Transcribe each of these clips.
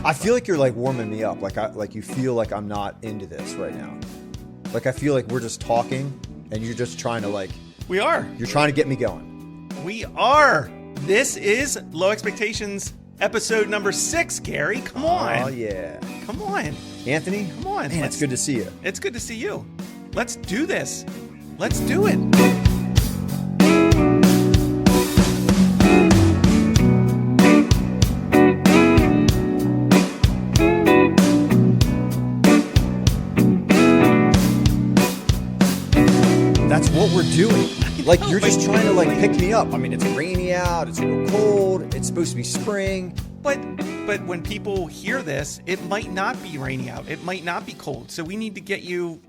I feel like you're like warming me up. Like you feel like I'm not into this right now. Like I feel like we're just talking and you're just trying to like. We are. You're trying to get me going. We are. This is Low Expectations episode number 6, Gary. Come on. Oh, yeah. Come on. Anthony? Come on. Man, it's good to see you. It's good to see you. Let's do this. Let's do it. That's what we're doing. Like, you're just trying to, like, pick me up. I mean, it's rainy out. It's real cold. It's supposed to be spring. But when people hear this, it might not be rainy out. It might not be cold. So we need to get you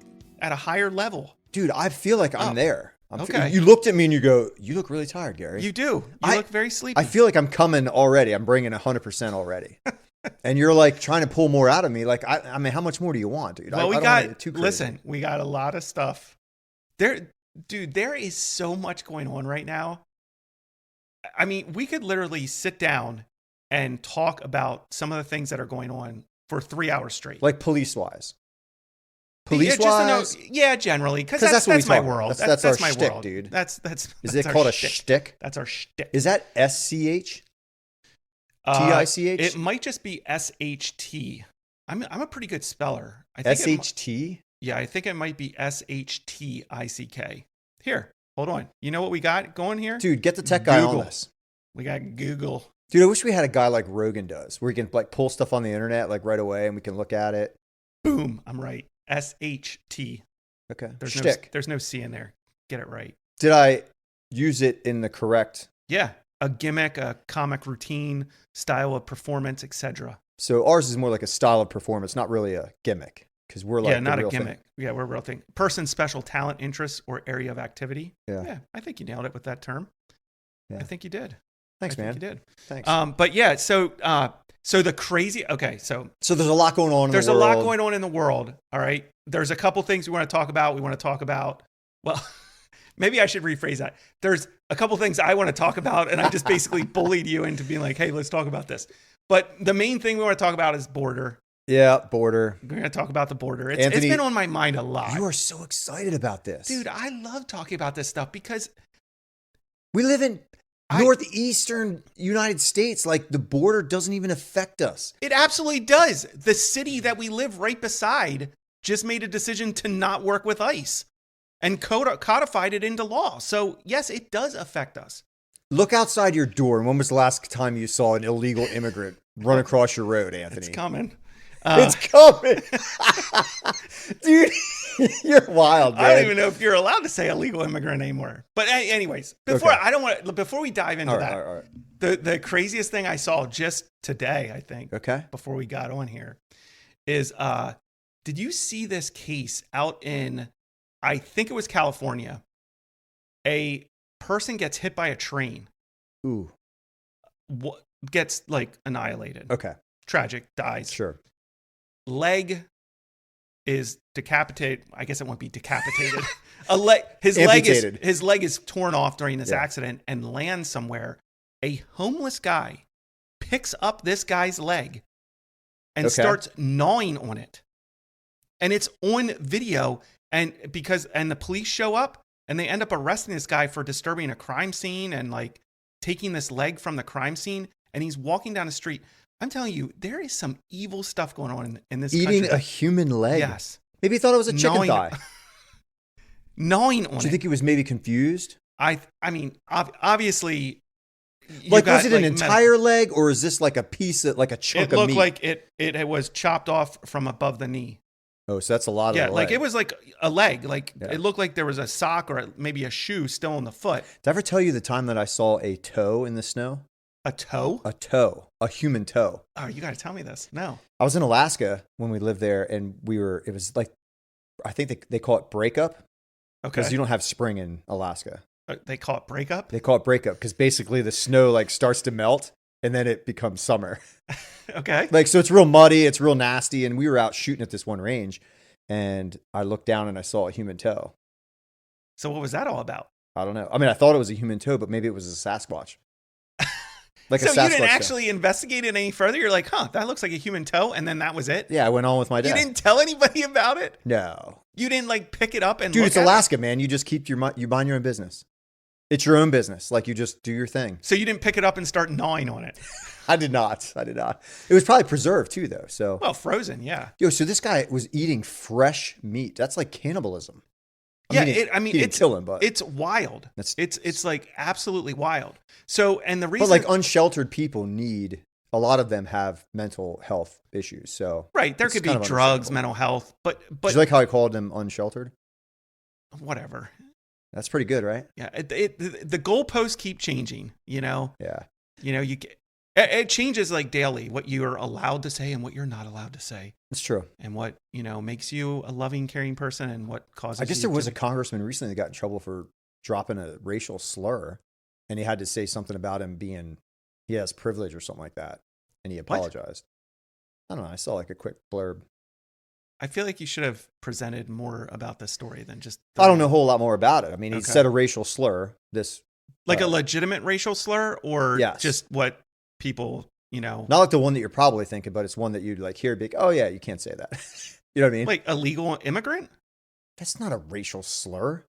at a higher level. Dude, I feel like I'm there. Okay. You looked at me and you go, you look really tired, Gary. You do. You look very sleepy. I feel like I'm coming already. I'm bringing 100% already. And you're like trying to pull more out of me. Like, I mean, how much more do you want, dude? Well, we got a lot of stuff. There is so much going on right now. I mean, we could literally sit down and talk about some of the things that are going on for 3 hours straight. Like police-wise. Police-wise? Yeah, generally. Because that's my world. That's our my shtick, world. dude. Is it called a shtick? That's our shtick. Is that SCH? TICH? It might just be SHT. I'm a pretty good speller. SHT? Yeah, I think it might be SHTICK. Here, hold on. You know what we got going here? Dude, get the tech guy on this. We got Google. Dude, I wish we had a guy like Rogan does, where he can like pull stuff on the internet like right away and we can look at it. Boom, I'm right. SHT. Okay. There's no C in there. Get it right. Did I use it in the correct? Yeah, a gimmick, a comic routine, style of performance, etc. So ours is more like a style of performance, not really a gimmick. Because we're like not a gimmick. Thing. Yeah, we're a real thing. Person, special talent, interest, or area of activity. Yeah, I think you nailed it with that term. Yeah. I think you did. Thanks, man. You did. Thanks. But yeah, so the crazy. Okay, so there's a lot going on. There's a lot going on in the world. All right. There's a couple things we want to talk about. Well, maybe I should rephrase that. There's a couple things I want to talk about, and I just basically bullied you into being like, "Hey, let's talk about this." But the main thing we want to talk about is border. Yeah, border. We're going to talk about the border. It's been on my mind a lot. You are so excited about this. Dude, I love talking about this stuff because we live in northeastern United States. Like, the border doesn't even affect us. It absolutely does. The city that we live right beside just made a decision to not work with ICE and codified it into law. So, yes, it does affect us. Look outside your door. And when was the last time you saw an illegal immigrant run across your road, Anthony? It's coming. It's coming. Dude, you're wild, man. I don't even know if you're allowed to say illegal immigrant anymore. But anyways, before we dive into that, all right. The craziest thing I saw just today, I think, before we got on here, is did you see this case out in, I think it was California? A person gets hit by a train. Ooh. Gets like annihilated. Okay. Tragic, dies. Sure. Leg is decapitated. I guess it won't be decapitated. His leg is torn off during this accident and lands somewhere. A homeless guy picks up this guy's leg and starts gnawing on it. And it's on video. And the police show up and they end up arresting this guy for disturbing a crime scene and like taking this leg from the crime scene. And he's walking down the street. I'm telling you, there is some evil stuff going on in this country. Eating a human leg? Yes. Maybe he thought it was a chicken thigh. Gnawing on it. Do you think he was maybe confused? I mean, obviously. Like, was it an entire leg, or is this like a piece of, like a chunk of meat? It looked like it was chopped off from above the knee. Oh, so that's a lot of the leg. Like it was like a leg. Like it looked like there was a sock or maybe a shoe still on the foot. Did I ever tell you the time that I saw a toe in the snow? A toe? A toe. A human toe. Oh, you got to tell me this. No. I was in Alaska when we lived there, and it was like, I think they call it breakup. Okay. Because you don't have spring in Alaska. They call it breakup? They call it breakup because basically the snow like starts to melt and then it becomes summer. Okay. Like, so it's real muddy, it's real nasty. And we were out shooting at this one range and I looked down and I saw a human toe. So what was that all about? I don't know. I mean, I thought it was a human toe, but maybe it was a Sasquatch. Like so a Sasquatch you didn't toe. actually investigate it any further? You're like, huh, that looks like a human toe, and then that was it? Yeah, I went on with my day. You didn't tell anybody about it? No. You didn't like pick it up and Dude, look it's at Alaska, man. You just keep you mind your own business. It's your own business. Like, you just do your thing. So you didn't pick it up and start gnawing on it? I did not. It was probably preserved too, though. So Well, frozen, yeah. Yo, so this guy was eating fresh meat. That's like cannibalism. It's kill him, but it's wild. It's like absolutely wild. So, and the reason, but like unsheltered people a lot of them have mental health issues. So right, there could be drugs, mental health, but did you like how I called them unsheltered? Whatever. That's pretty good, right? Yeah, the goalposts keep changing. You know. Yeah. You know, it changes like daily what you're allowed to say and what you're not allowed to say. It's true. And what, makes you a loving, caring person and what causes I guess you there was a congressman recently that got in trouble for dropping a racial slur, and he had to say something about him he has privilege or something like that. And he apologized. What? I don't know. I saw like a quick blurb. I feel like you should have presented more about this story than just. I don't know a whole lot more about it. I mean, he said a racial slur. Like a legitimate racial slur, or just what people, Not like the one that you're probably thinking, but it's one that you'd like hear big. Oh yeah, you can't say that. You know what I mean? Like illegal immigrant. That's not a racial slur.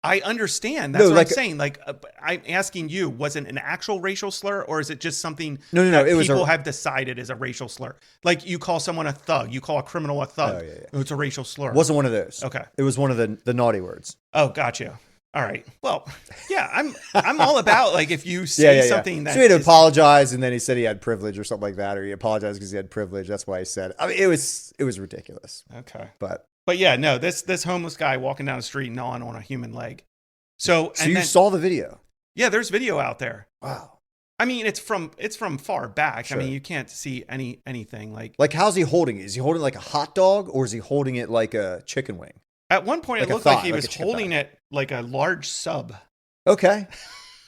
I understand. That's what I'm saying. Like, I'm asking you, was it an actual racial slur, or is it just something that people have decided is a racial slur? Like, you call someone a thug, you call a criminal a thug. Oh, yeah. Oh, it's a racial slur. It wasn't one of those. Okay. It was one of the naughty words. Oh, gotcha. All right. Well, yeah, I'm all about, like, if you say something that. So he had to apologize, and then he said he had privilege or something like that, or he apologized because he had privilege. That's why he said it. I mean, it was ridiculous. Okay. But yeah, no, this homeless guy walking down the street gnawing on a human leg. So you saw the video? Yeah, there's video out there. Wow. I mean, it's from far back. Sure. I mean, you can't see anything like. Like, how's he holding it? Is he holding it like a hot dog, or is he holding it like a chicken wing? At one point, it looked like he was holding it like a large sub. Okay.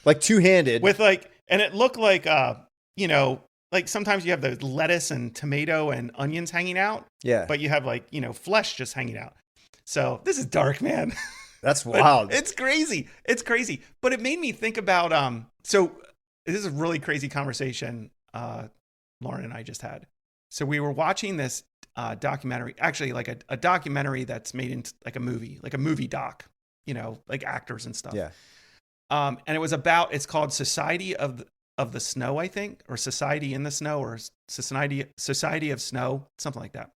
Like two-handed. With like, and it looked like, like sometimes you have the lettuce and tomato and onions hanging out. Yeah. But you have like, flesh just hanging out. So this is dark, man. That's wild. It's crazy. It's crazy. But it made me think about, so this is a really crazy conversation Lauren and I just had. So we were watching this documentary, actually like a documentary that's made into like a movie doc, like actors and stuff. Yeah. And it's called Society of the Snow, I think, or Society in the Snow, or Society of Snow, something like that.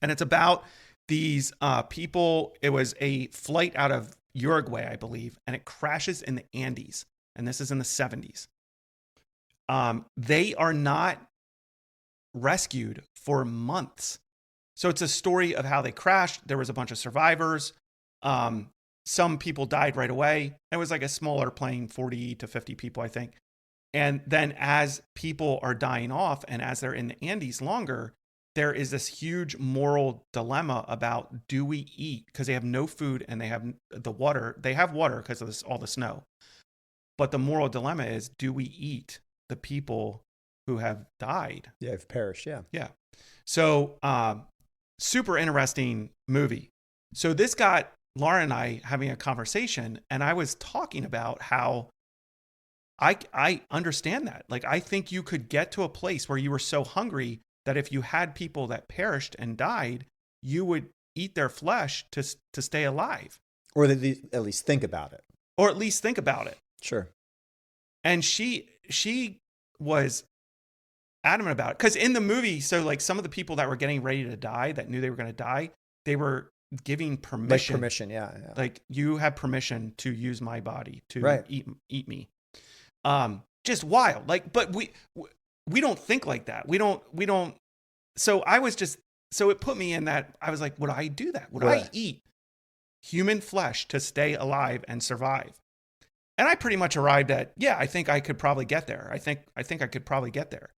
And it's about these people. It was a flight out of Uruguay, I believe, and it crashes in the Andes. And this is in the 70s. They are not rescued for months. So it's a story of how they crashed. There was a bunch of survivors. Some people died right away. It was like a smaller plane, 40 to 50 people, I think. And then as people are dying off and as they're in the Andes longer, there is this huge moral dilemma about, do we eat? Because they have no food and they have the water. They have water because of all the snow. But the moral dilemma is, do we eat the people who have died? Yeah, have perished, yeah. Yeah. So super interesting movie. So this got Laura and I having a conversation, and I was talking about how I understand that. Like, I think you could get to a place where you were so hungry that if you had people that perished and died, you would eat their flesh to stay alive. Or at least think about it. Sure. And she was adamant about it. Because in the movie, so like some of the people that were getting ready to die, that knew they were going to die, they were giving permission. Like permission, yeah. Like, you have permission to use my body to eat me. Just wild. Like, but we don't think like that. We don't. So it put me in that. I was like, would I do that? Would I eat human flesh to stay alive and survive? And I pretty much arrived at, yeah, I think I could probably get there. I think I could probably get there.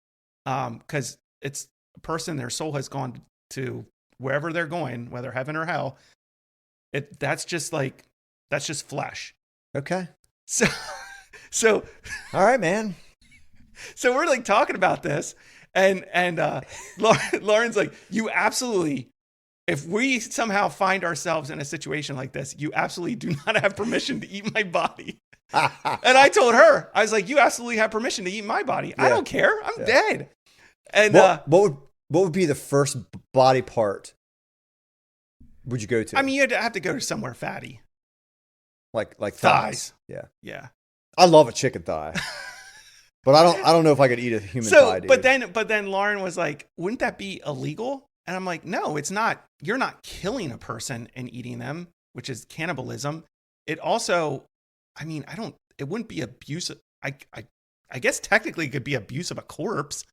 Because it's a person, their soul has gone to wherever they're going, whether heaven or hell. That's just flesh. Okay. So all right, man. So we're like talking about this, and Lauren's like, you absolutely, if we somehow find ourselves in a situation like this, you absolutely do not have permission to eat my body. And I told her, I was like, you absolutely have permission to eat my body. I don't care. I'm dead. And what would be the first body part would you go to? I mean, you'd have to go to somewhere fatty. Like thighs. Yeah. Yeah. I love a chicken thigh. But I don't know if I could eat a human thigh, dude. But then Lauren was like, wouldn't that be illegal? And I'm like, no, it's not. You're not killing a person and eating them, which is cannibalism. It also, I mean, it wouldn't be abusive. I guess technically it could be abuse of a corpse.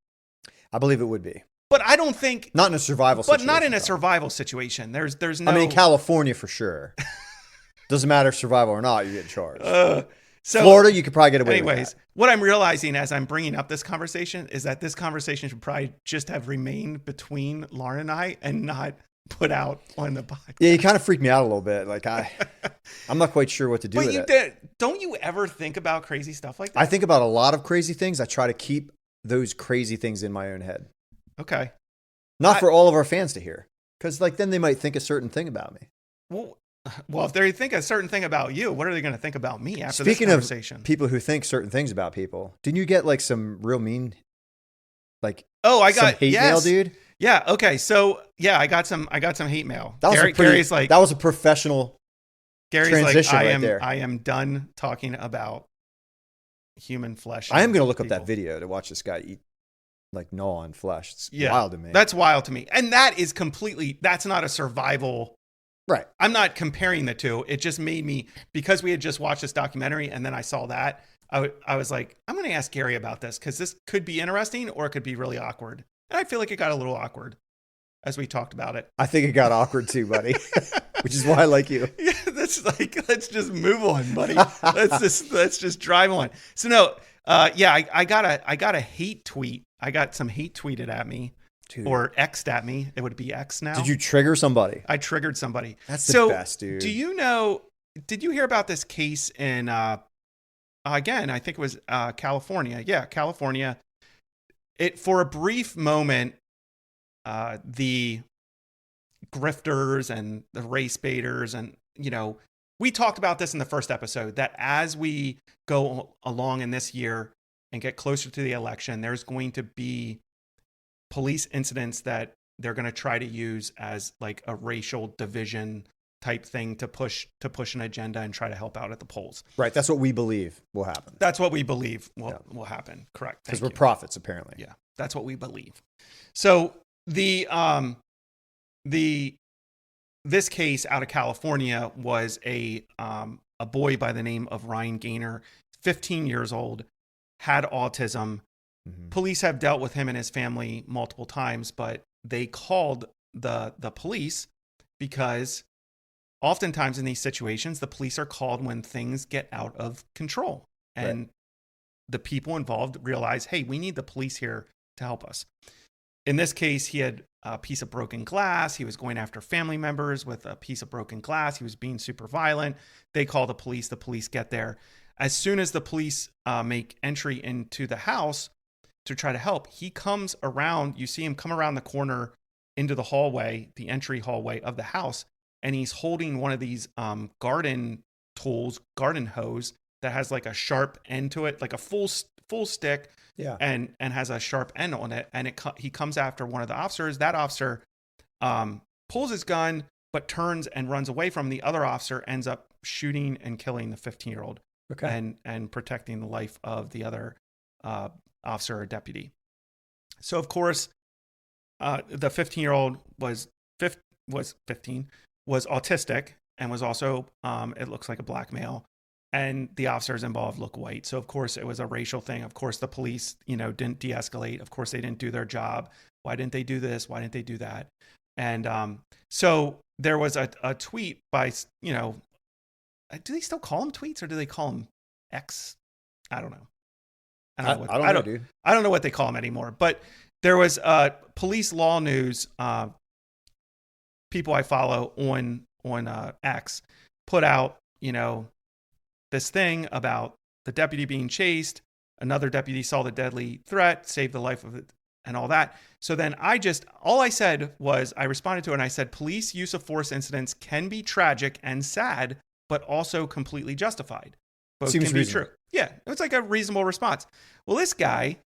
I believe it would be. But I don't think. Not in a survival situation. But not in a survival situation. There's no. I mean, in California for sure. Doesn't matter if survival or not, you get charged. So, Florida, you could probably get away with that. What I'm realizing as I'm bringing up this conversation is that this conversation should probably just have remained between Lauren and I and not put out on the podcast. Yeah, you kind of freaked me out a little bit. Like I'm not quite sure what to do with it. Don't you ever think about crazy stuff like that? I think about a lot of crazy things. I try to keep those crazy things in my own head. Okay. Not for all of our fans to hear. Because like then they might think a certain thing about me. Well, if they think a certain thing about you, what are they going to think about me after Speaking this conversation? Of people who think certain things about people, didn't you get like some real mean, like I got some hate mail, dude? Yeah. Okay. So yeah, I got some hate mail. That was Gary's like, that was a professional transition right there. I am done talking about human flesh. I am going to look up that video to watch this guy eat, like gnaw on flesh. It's wild to me. That's wild to me. And that's not a survival. Right. I'm not comparing the two. It just made me, because we had just watched this documentary and then I saw that, I was like, I'm going to ask Gary about this because this could be interesting or it could be really awkward. And I feel like it got a little awkward as we talked about it. I think it got awkward too, buddy, which is why I like you. Yeah, that's like, let's just move on, buddy. let's just drive on. So no, I got a hate tweet. I got some hate tweeted at me. Dude. Or X'd at me. It would be X now. Did you trigger somebody? I triggered somebody. That's the best, dude. Did you hear about this case in, again, I think it was California. Yeah, California. For a brief moment, the grifters and the race baiters and, we talked about this in the first episode, that as we go along in this year and get closer to the election, there's going to be police incidents that they're going to try to use as like a racial division type thing to push an agenda and try to help out at the polls. Right. That's what we believe will happen. That's what we believe will happen. Correct. Because we're prophets, apparently. Yeah. That's what we believe. So this case out of California was a boy by the name of Ryan Gaynor, 15 years old, had autism. Police have dealt with him and his family multiple times, but they called the police because oftentimes in these situations, the police are called when things get out of control. And the people involved realize, hey, we need the police here to help us. In this case, he had a piece of broken glass. He was going after family members with a piece of broken glass. He was being super violent. They call the police. The police get there. As soon as the police make entry into the house to try to help, he comes around. You see him come around the corner into the hallway, the entry hallway of the house, and he's holding one of these garden tools, garden hose that has like a sharp end to it, like a full stick, and has a sharp end on it. And he comes after one of the officers. That officer pulls his gun, but turns and runs away from him. The other officer ends up shooting and killing the 15-year-old, and protecting the life of the other officer or deputy. So of course, the 15-year-old was 15, was autistic, and was also, it looks like, a black male. And the officers involved look white. So of course it was a racial thing. Of course the police, didn't de-escalate. Of course they didn't do their job. Why didn't they do this? Why didn't they do that? And so there was a tweet by, do they still call them tweets or do they call them X? I don't know. I don't know what they call them anymore. But there was Police Law News, people I follow on X, put out, this thing about the deputy being chased. Another deputy saw the deadly threat, saved the life of it, and all that. So then all I said was, I responded to it and I said, police use of force incidents can be tragic and sad, but also completely justified. both Seems can be reasonable. true. Yeah, it was like a reasonable response. Well, this guy,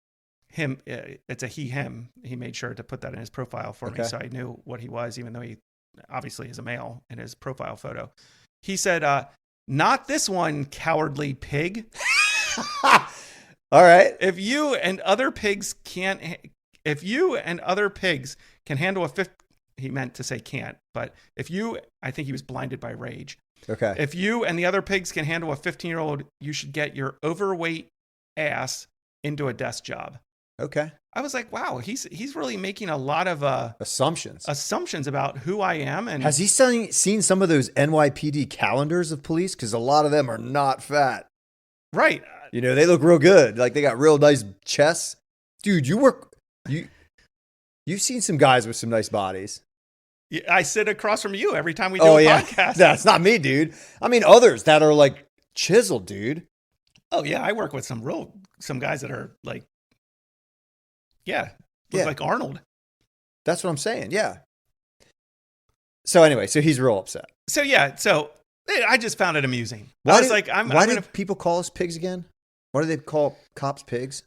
it's a him. He made sure to put that in his profile for me, so I knew what he was, even though he obviously is a male in his profile photo. He said, "Not this one, cowardly pig." All right. If you and other pigs can handle he meant to say can't, but I think he was blinded by rage. Okay. If you and the other pigs can handle a 15-year-old, you should get your overweight ass into a desk job. Okay. I was like, wow, he's really making a lot of assumptions about who I am. And has he seen some of those NYPD calendars of police? Because a lot of them are not fat. Right. They look real good. Like they got real nice chests. Dude, you've seen some guys with some nice bodies. I sit across from you every time we do a podcast. That's not me, dude. I mean, others that are like chiseled, dude. Oh yeah, I work with some guys that are like, look like Arnold. That's what I'm saying. Yeah. So anyway, he's real upset. So I just found it amusing. Why did people call us pigs again? Why do they call cops pigs?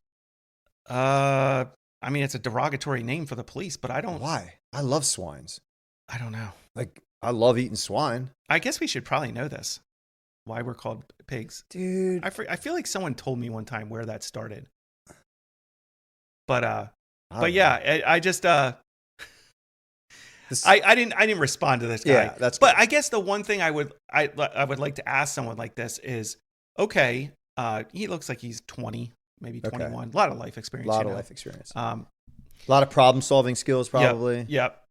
I mean, it's a derogatory name for the police, but I don't. Why? I love swines. I don't know. Like, I love eating swine. I guess we should probably know this. Why we're called pigs. Dude. I feel like someone told me one time where that started. But yeah, I just, I didn't respond to this guy. Yeah, that's But good. I guess the one thing I would like to ask someone like this is, okay, he looks like he's 20, maybe 21. Okay. A lot of life experience. A lot of problem solving skills, probably. Yep.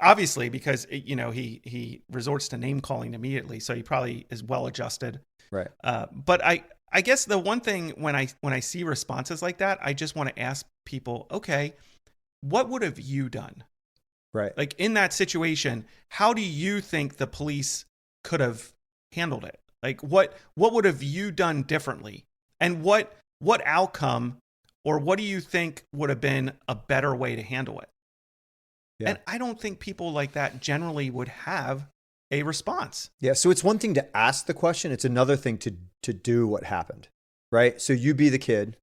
Obviously, because he resorts to name calling immediately, so he probably is well adjusted. Right. But I guess the one thing when I see responses like that, I just want to ask people, okay, what would have you done? Right. Like in that situation, how do you think the police could have handled it? Like what would have you done differently? And what outcome, or what do you think would have been a better way to handle it? Yeah. And I don't think people like that generally would have a response. Yeah. So it's one thing to ask the question. It's another thing to do what happened. Right. So you be the kid.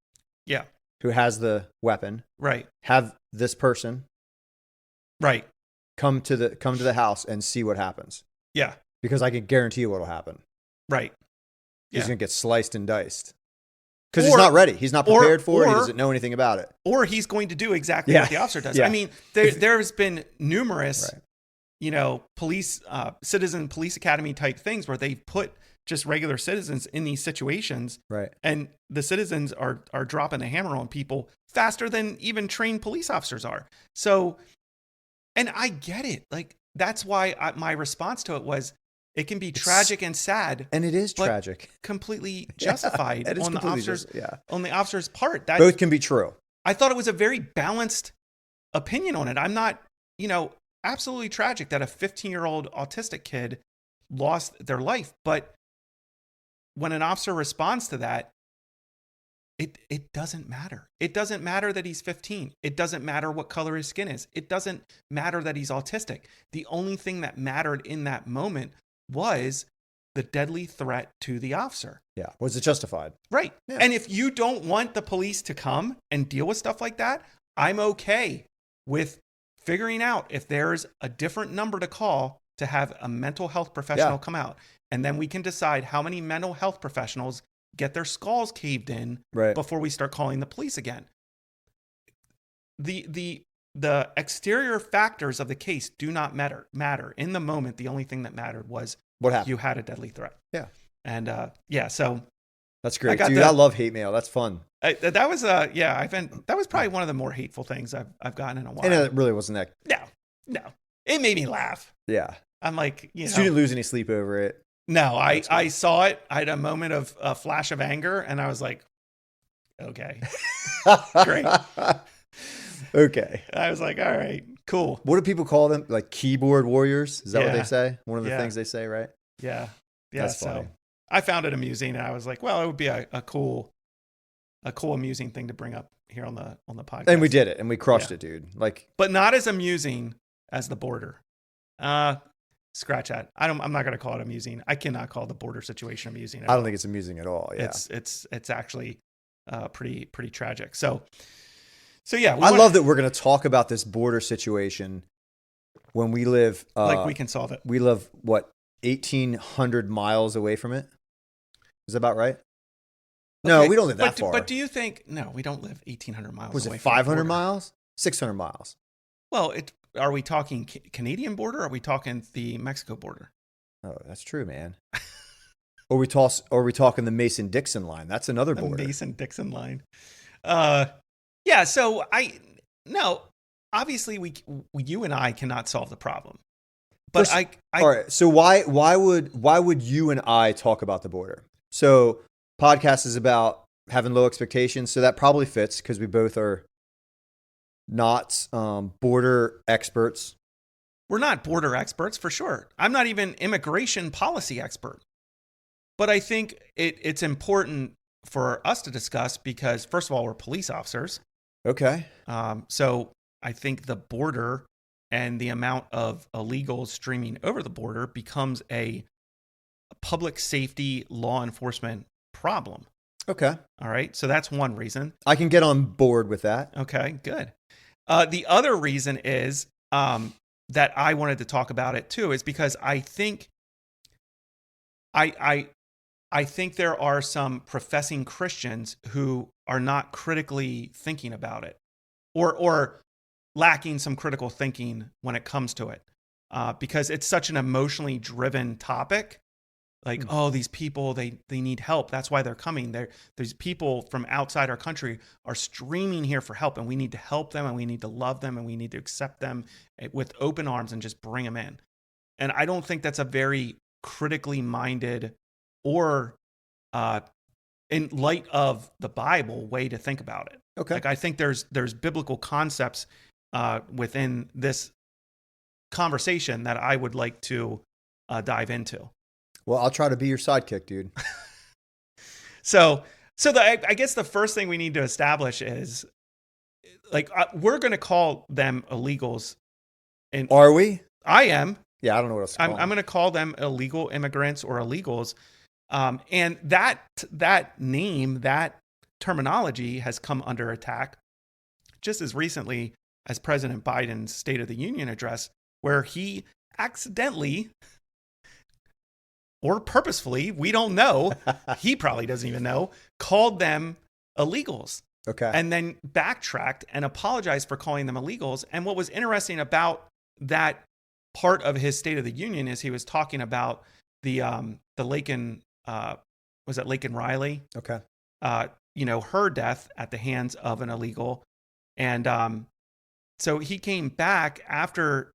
Yeah. Who has the weapon. Right. Have this person. Right. Come to the house and see what happens. Yeah. Because I can guarantee you what'll happen. Right. He's going to get sliced and diced. Because he's not ready. He's not prepared for it. He doesn't know anything about it. Or he's going to do exactly what the officer does. Yeah. I mean, there's been numerous, police, citizen police academy type things where they've put just regular citizens in these situations. Right. And the citizens are dropping the hammer on people faster than even trained police officers are. So, and I get it. Like, that's why my response to it was, it can be tragic and sad. And it is tragic. Completely justified on the officer's part. Both can be true. I thought it was a very balanced opinion on it. I'm not, absolutely tragic that a 15-year-old autistic kid lost their life. But when an officer responds to that, it doesn't matter. It doesn't matter that he's 15. It doesn't matter what color his skin is. It doesn't matter that he's autistic. The only thing that mattered in that moment was the deadly threat to the officer. Yeah. Was it justified? Right. Yeah. And if you don't want the police to come and deal with stuff like that, I'm okay with figuring out if there's a different number to call to have a mental health professional come out. And then we can decide how many mental health professionals get their skulls caved in before we start calling the police again. The exterior factors of the case do not matter. In the moment, the only thing that mattered was what happened. You had a deadly threat. Yeah. And so that's great. Dude, I love hate mail. That's fun. That was that was probably one of the more hateful things I've gotten in a while. And it really wasn't that. No. It made me laugh. Yeah. I'm like, you didn't lose any sleep over it. No, I saw it. I had a moment of a flash of anger, and I was like, okay, great. Okay. I was like, all right, cool. What do people call them? Like keyboard warriors? Is that what they say? One of the things they say, right? Yeah. Yeah. That's funny. So I found it amusing, and I was like, well, it would be a cool, amusing thing to bring up here on the podcast. And we did it, and we crushed it, dude. Like, but not as amusing as the border. scratch that. I'm not going to call it amusing. I cannot call the border situation amusing. I don't think it's amusing at all. Yeah. It's actually pretty tragic. So yeah, I love that we're going to talk about this border situation when we live like we can solve it. We live what, 1,800 miles away from it? Is that about right? No, we don't live that far. But do you think? No, we don't live 1,800 miles. Was away it from 500 miles? 600 miles? Well, are we talking Canadian border? Or are we talking the Mexico border? Oh, that's true, man. Or we talking the Mason-Dixon line? That's another border. The Mason-Dixon line. Yeah. So obviously you and I cannot solve the problem. But all right. So why would you and I talk about the border? So podcast is about having low expectations, so that probably fits because we both are not border experts. We're not border experts for sure. I'm not even immigration policy expert. But I think it's important for us to discuss because, first of all, we're police officers. Okay. So I think the border and the amount of illegals streaming over the border becomes a public safety law enforcement problem. Okay. All right. So that's one reason. I can get on board with that. Okay, good. The other reason is that I wanted to talk about it too is because I think I think there are some professing Christians who are not critically thinking about it or lacking some critical thinking when it comes to it because it's such an emotionally driven topic. Like, oh, these people, they need help. That's why they're coming. There's people from outside our country are streaming here for help, and we need to help them, and we need to love them, and we need to accept them with open arms and just bring them in. And I don't think that's a very critically minded or in light of the Bible way to think about it. Okay. Like I think there's biblical concepts within this conversation that I would like to dive into. Well, I'll try to be your sidekick, dude. So I guess the first thing we need to establish is like we're going to call them illegals. And are we? I am. Yeah, I don't know what else to call them. I'm going to call them illegal immigrants or illegals. And that name, that terminology has come under attack just as recently as President Biden's State of the Union address, where he accidentally or purposefully, we don't know, he probably doesn't even know, called them illegals. Okay. And then backtracked and apologized for calling them illegals. And what was interesting about that part of his State of the Union is he was talking about the Laken, was it Laken Riley? Okay. Her death at the hands of an illegal. And so he came back after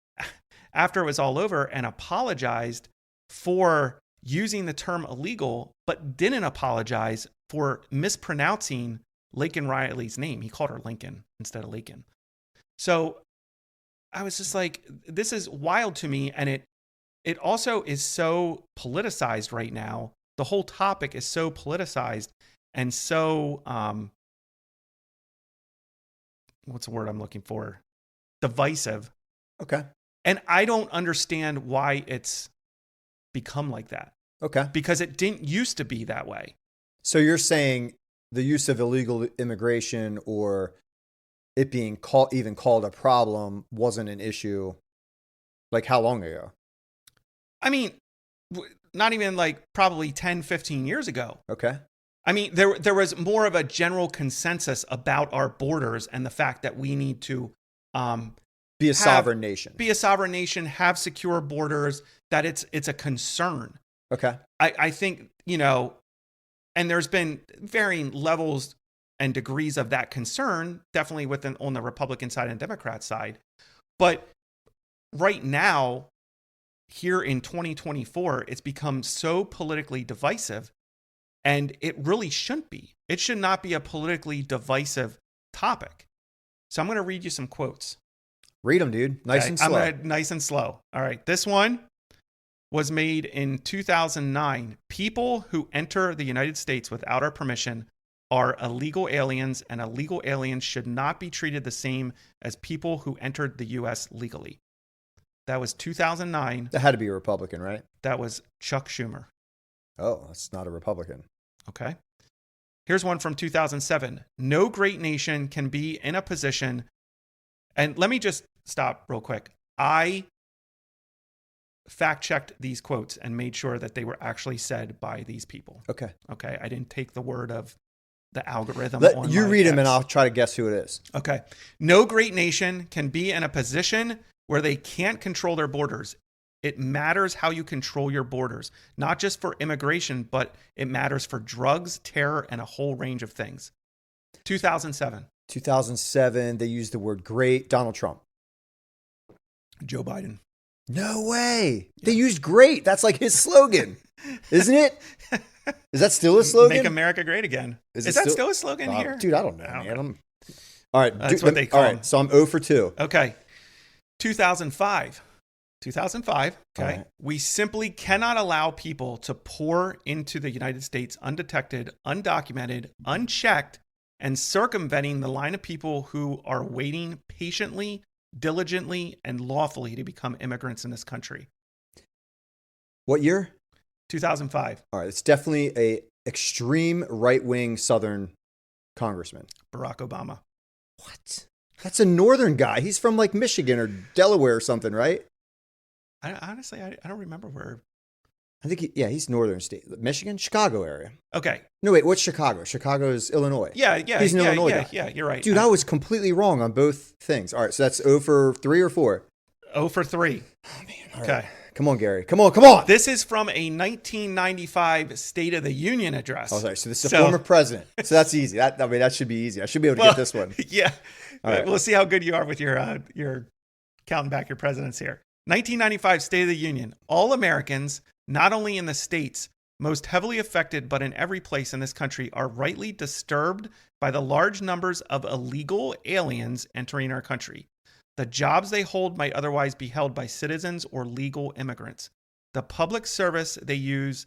it was all over and apologized for using the term illegal, but didn't apologize for mispronouncing Laken Riley's name. He called her Lincoln instead of Laken. So I was just like, this is wild to me. And it also is so politicized right now. The whole topic is so politicized and so, what's the word I'm looking for? Divisive. Okay. And I don't understand why it's become like that. Okay. Because it didn't used to be that way. So you're saying the use of illegal immigration or it being even called a problem wasn't an issue like how long ago? I mean, not even like probably 10, 15 years ago. Okay. I mean, there was more of a general consensus about our borders and the fact that we need to be a sovereign nation. Be a sovereign nation, have secure borders, that it's a concern. Okay. I think, and there's been varying levels and degrees of that concern, definitely on the Republican side and Democrat side. But right now, here in 2024, it's become so politically divisive, and it really shouldn't be. It should not be a politically divisive topic. So I'm going to read you some quotes. Read them, dude. Nice and slow. Nice and slow. All right. This one was made in 2009. People who enter the United States without our permission are illegal aliens, and illegal aliens should not be treated the same as people who entered the U.S. legally. That was 2009. That had to be a Republican, right? That was Chuck Schumer. Oh, that's not a Republican. Okay. Here's one from 2007. No great nation can be in a position. And let me just stop real quick. I fact checked these quotes and made sure that they were actually said by these people. Okay. Okay. I didn't take the word of the algorithm. You read them and I'll try to guess who it is. Okay. No great nation can be in a position where they can't control their borders. It matters how you control your borders, not just for immigration, but it matters for drugs, terror, and a whole range of things. 2007. 2007, they used the word great. Donald Trump. Joe Biden. No way. Yeah. They used great. That's like his slogan, isn't it? Is that still a slogan? Make America great again. Is that still a slogan here? Dude, I don't know, man. All right. That's what they call All right. So I'm 0 for 2. Okay. 2005. Okay. Right. We simply cannot allow people to pour into the United States undetected, undocumented, unchecked, and circumventing the line of people who are waiting patiently, diligently, and lawfully to become immigrants in this country. What year? 2005. All right. It's definitely a extreme right-wing Southern congressman. Barack Obama. What? That's a Northern guy. He's from like Michigan or Delaware or something, right? Honestly, I don't remember where. I think, he's Northern state. Michigan? Chicago area. Okay. No, wait, what's Chicago? Chicago's Illinois. Yeah. He's an Illinois guy. Yeah, you're right. Dude, I was completely wrong on both things. All right, so that's 0 for 3 or 4? 0 for 3. Oh, man. All okay. Right. Come on, Gary. Come on. This is from a 1995 State of the Union address. Oh, sorry. So this is a former president. So that's easy. That should be easy. I should be able to get this one. Yeah. All right. We'll see how good you are with your counting back your presidents here. 1995 State of the Union. All Americans, not only in the states most heavily affected, but in every place in this country, are rightly disturbed by the large numbers of illegal aliens entering our country. The jobs they hold might otherwise be held by citizens or legal immigrants. The public service they use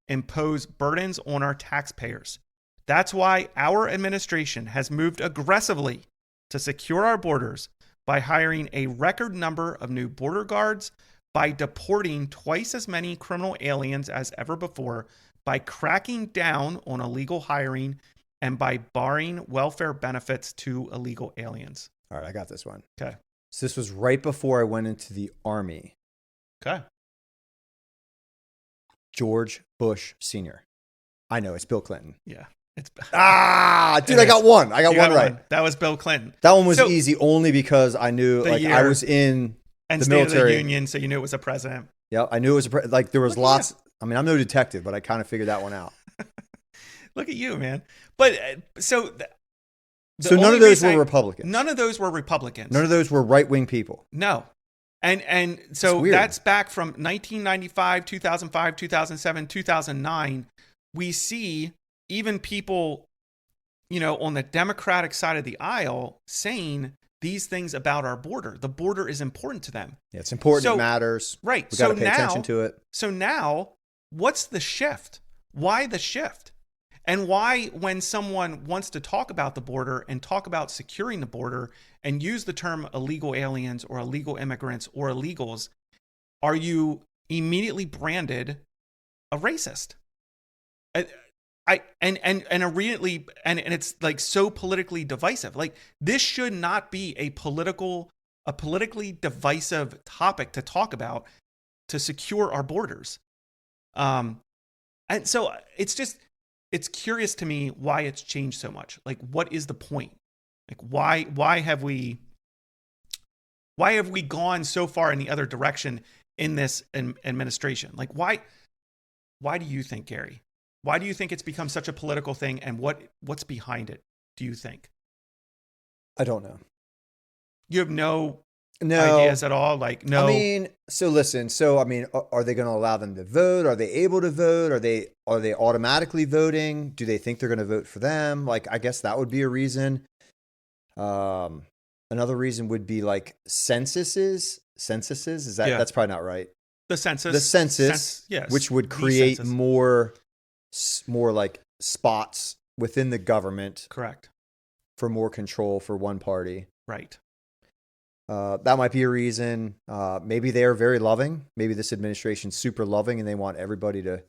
impose burdens on our taxpayers. That's why our administration has moved aggressively to secure our borders by hiring a record number of new border guards, by deporting twice as many criminal aliens as ever before, by cracking down on illegal hiring, and by barring welfare benefits to illegal aliens. All right, I got this one. Okay. So this was right before I went into the Army. Okay. George Bush Sr. I know, it's Bill Clinton. Yeah. Dude, I got one. I got one right. That was Bill Clinton. That one was easy only because I knew I was in and the State military. Of the Union, so you knew it was a president. Yeah, I knew it was there was lots. I mean, I'm no detective, but I kind of figured that one out. Look at you, man. But so none of those were Republicans. None of those were Republicans. None of those were right-wing people. No. And so that's back from 1995, 2005, 2007, 2009. We see even people, on the Democratic side of the aisle saying these things about our border. The border is important to them. Yeah, it's important. It matters. Right. We got to pay attention to it. So now, what's the shift? Why the shift? And why, when someone wants to talk about the border and talk about securing the border and use the term illegal aliens or illegal immigrants or illegals, are you immediately branded a racist? And it's like so politically divisive. Like, this should not be a politically divisive topic to talk about to secure our borders. And so it's curious to me why it's changed so much. Like, what is the point? Like, why have we gone so far in the other direction in this administration? Like, why do you think, Gary? Why do you think it's become such a political thing, and what's behind it, do you think? I don't know. You have no ideas at all? Like, no. I mean, so listen. So, I mean, are they going to allow them to vote? Are they able to vote? Are they automatically voting? Do they think they're going to vote for them? Like, I guess that would be a reason. Another reason would be like censuses. Is that that's probably not right? The census. Yes. Which would create more like spots within the government. Correct. For more control for one party. Right. That might be a reason. Maybe they are very loving. Maybe this administration's super loving and they want everybody to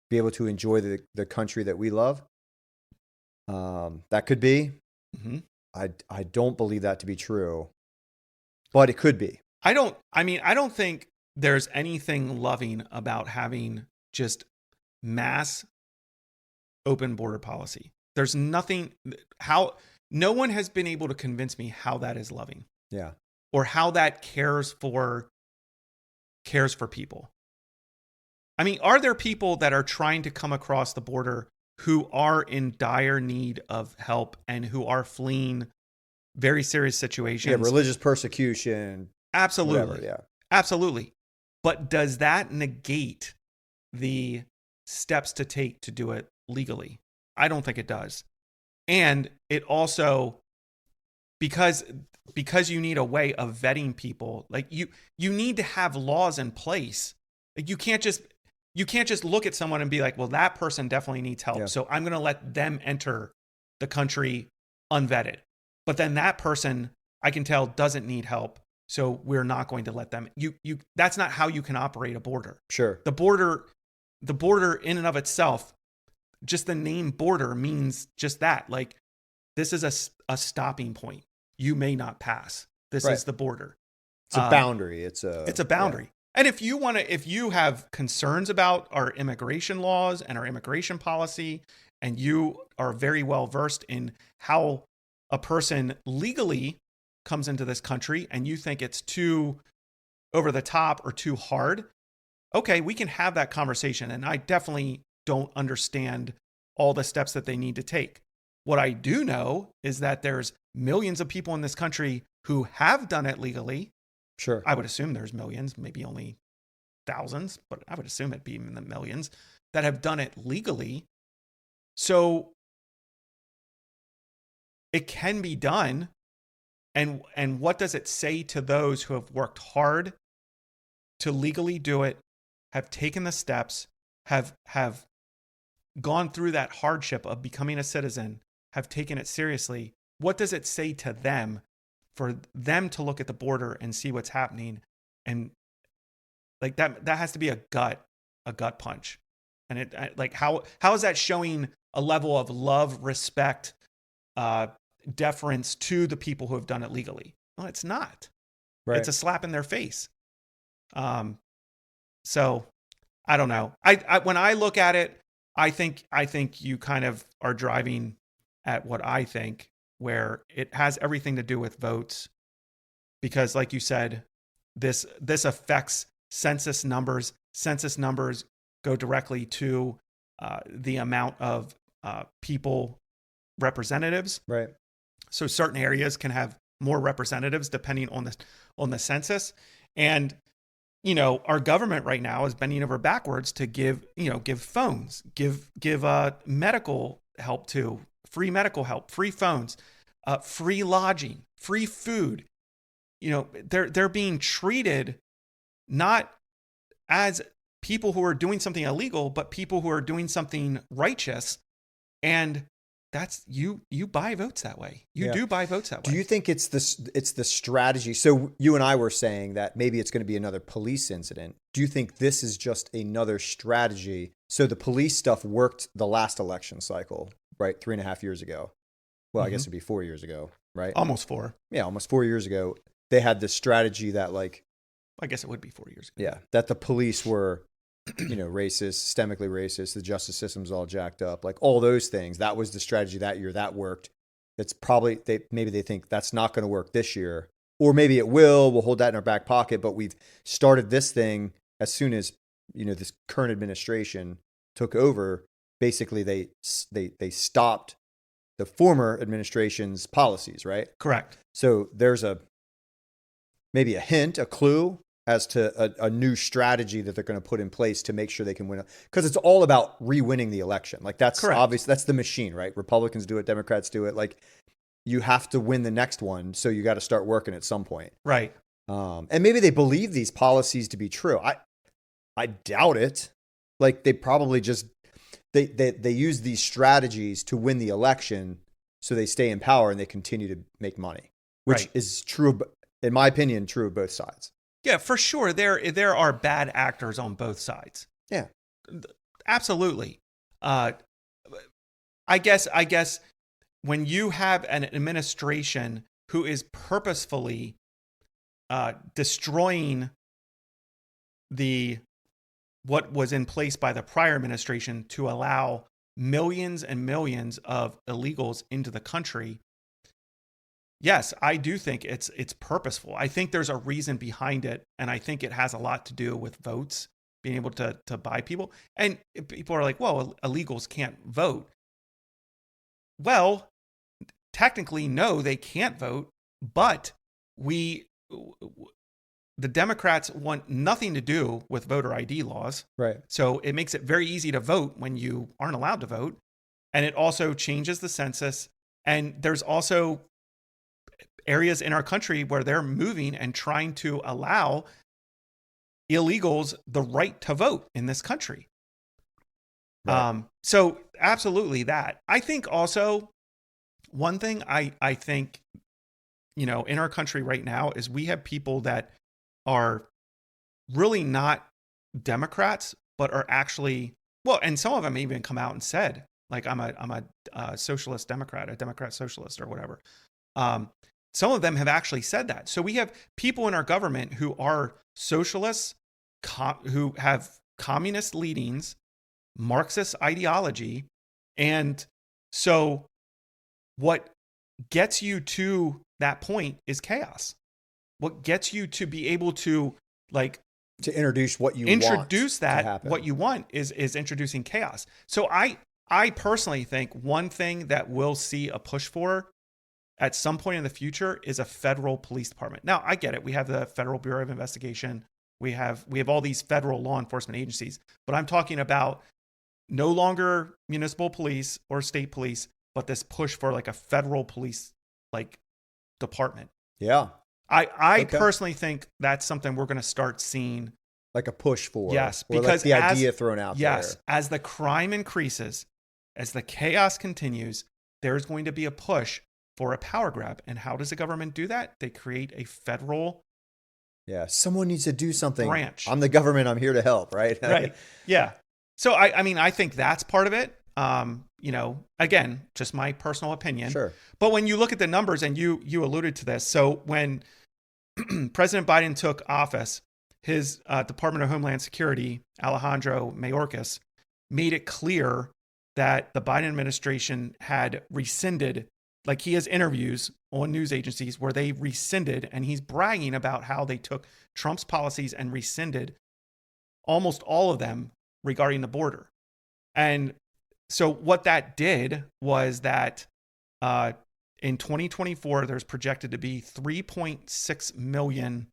be able to enjoy the country that we love. That could be. Mm-hmm. I don't believe that to be true, but it could be. I don't think there's anything loving about having just mass open border policy. There's nothing no one has been able to convince me how that is loving. Yeah. Or how that cares for people. I mean, are there people that are trying to come across the border who are in dire need of help and who are fleeing very serious situations? Yeah, religious persecution. Absolutely. Whatever, yeah. Absolutely. But does that negate the steps to take to do it legally? I don't think it does. And it also, because you need a way of vetting people, like you need to have laws in place. Like you can't just look at someone and be like, well, that person definitely needs help. Yeah. So I'm going to let them enter the country unvetted. But then that person, I can tell, doesn't need help. So we're not going to let them. That's not how you can operate a border. Sure. The border in and of itself, just the name border means just that. Like, this is a stopping point. You may not pass. This is the border. It's a boundary. It's a boundary. Yeah. And if you have concerns about our immigration laws and our immigration policy, and you are very well versed in how a person legally comes into this country and you think it's too over the top or too hard, okay, we can have that conversation. And I definitely don't understand all the steps that they need to take. What I do know is that there's millions of people in this country who have done it legally. Sure. I would assume there's millions, maybe only thousands, but I would assume it'd be in the millions that have done it legally. So it can be done. And what does it say to those who have worked hard to legally do it, have taken the steps, have gone through that hardship of becoming a citizen, have taken it seriously? What does it say to them for them to look at the border and see what's happening? And like that has to be a gut punch. And it like, how is that showing a level of love, respect, deference to the people who have done it legally? Well, it's not. Right. It's a slap in their face. So I don't know. I when I look at it, I think you kind of are driving at what I think, where it has everything to do with votes, because like you said, this affects census numbers. Census numbers go directly to the amount of people representatives. Right. So certain areas can have more representatives depending on the census. And our government right now is bending over backwards to give phones, give medical help to, free medical help, free phones, free lodging, free food. They're being treated not as people who are doing something illegal, but people who are doing something righteous. And that's you buy votes that way. You do buy votes that way. Do you think it's the strategy? So you and I were saying that maybe it's going to be another police incident. Do you think this is just another strategy? So the police stuff worked the last election cycle, right? 3.5 years ago. Well, I guess it'd be 4 years ago, right? Almost 4. Yeah, almost 4 years ago. They had this strategy that I guess it would be 4 years ago. Yeah, that the police were racist, systemically racist, the justice system's all jacked up, like all those things. That was the strategy that year. That worked. That's probably, maybe they think that's not going to work this year, or maybe it will. We'll hold that in our back pocket. But we've started this thing as soon as, this current administration took over. Basically, they stopped the former administration's policies, right? Correct. So there's maybe a hint, a clue as to a new strategy that they're going to put in place to make sure they can win. Because it's all about re-winning the election. Like that's obvious. That's the machine, right? Republicans do it. Democrats do it. Like you have to win the next one. So you got to start working at some point. Right. And maybe they believe these policies to be true. I doubt it. Like they probably just, they use these strategies to win the election so they stay in power and they continue to make money, which is true in my opinion, true of both sides. Yeah, for sure. There are bad actors on both sides. Yeah, absolutely. I guess when you have an administration who is purposefully destroying what was in place by the prior administration to allow millions and millions of illegals into the country, yes, I do think it's purposeful. I think there's a reason behind it, and I think it has a lot to do with votes, being able to buy people. And people are like, well, illegals can't vote. Well, technically, no, they can't vote, but the Democrats want nothing to do with voter ID laws. Right. So it makes it very easy to vote when you aren't allowed to vote. And it also changes the census. And there's also areas in our country where they're moving and trying to allow illegals the right to vote in this country. Right. So absolutely that. I think also one thing I think, in our country right now is we have people that are really not Democrats, but are actually, well, and some of them even come out and said, like, I'm a socialist Democrat, a Democrat socialist or whatever. Some of them have actually said that. So we have people in our government who are socialists, who have communist leanings, Marxist ideology. And so what gets you to that point is chaos. What gets you to be able to to introduce what you what you want is introducing chaos. So I personally think one thing that we'll see a push for at some point in the future is a federal police department. Now, I get it. We have the Federal Bureau of Investigation. We have all these federal law enforcement agencies, but I'm talking about no longer municipal police or state police, but this push for like a federal police department. Yeah. I personally think that's something we're going to start seeing. Like a push for. Yes. Or because the idea thrown out there. Yes. As the crime increases, as the chaos continues, there's going to be a push for a power grab. And how does the government do that? They create a federal. Yeah. Someone needs to do something. Branch. I'm the government. I'm here to help. Right. Right. Yeah. So I think that's part of it. Again, just my personal opinion. Sure. But when you look at the numbers, and you alluded to this, so when President Biden took office, his Department of Homeland Security, Alejandro Mayorkas, made it clear that the Biden administration had rescinded, he has interviews on news agencies where they rescinded, and he's bragging about how they took Trump's policies and rescinded almost all of them regarding the border. And so what that did was that in 2024, there's projected to be 3.6 million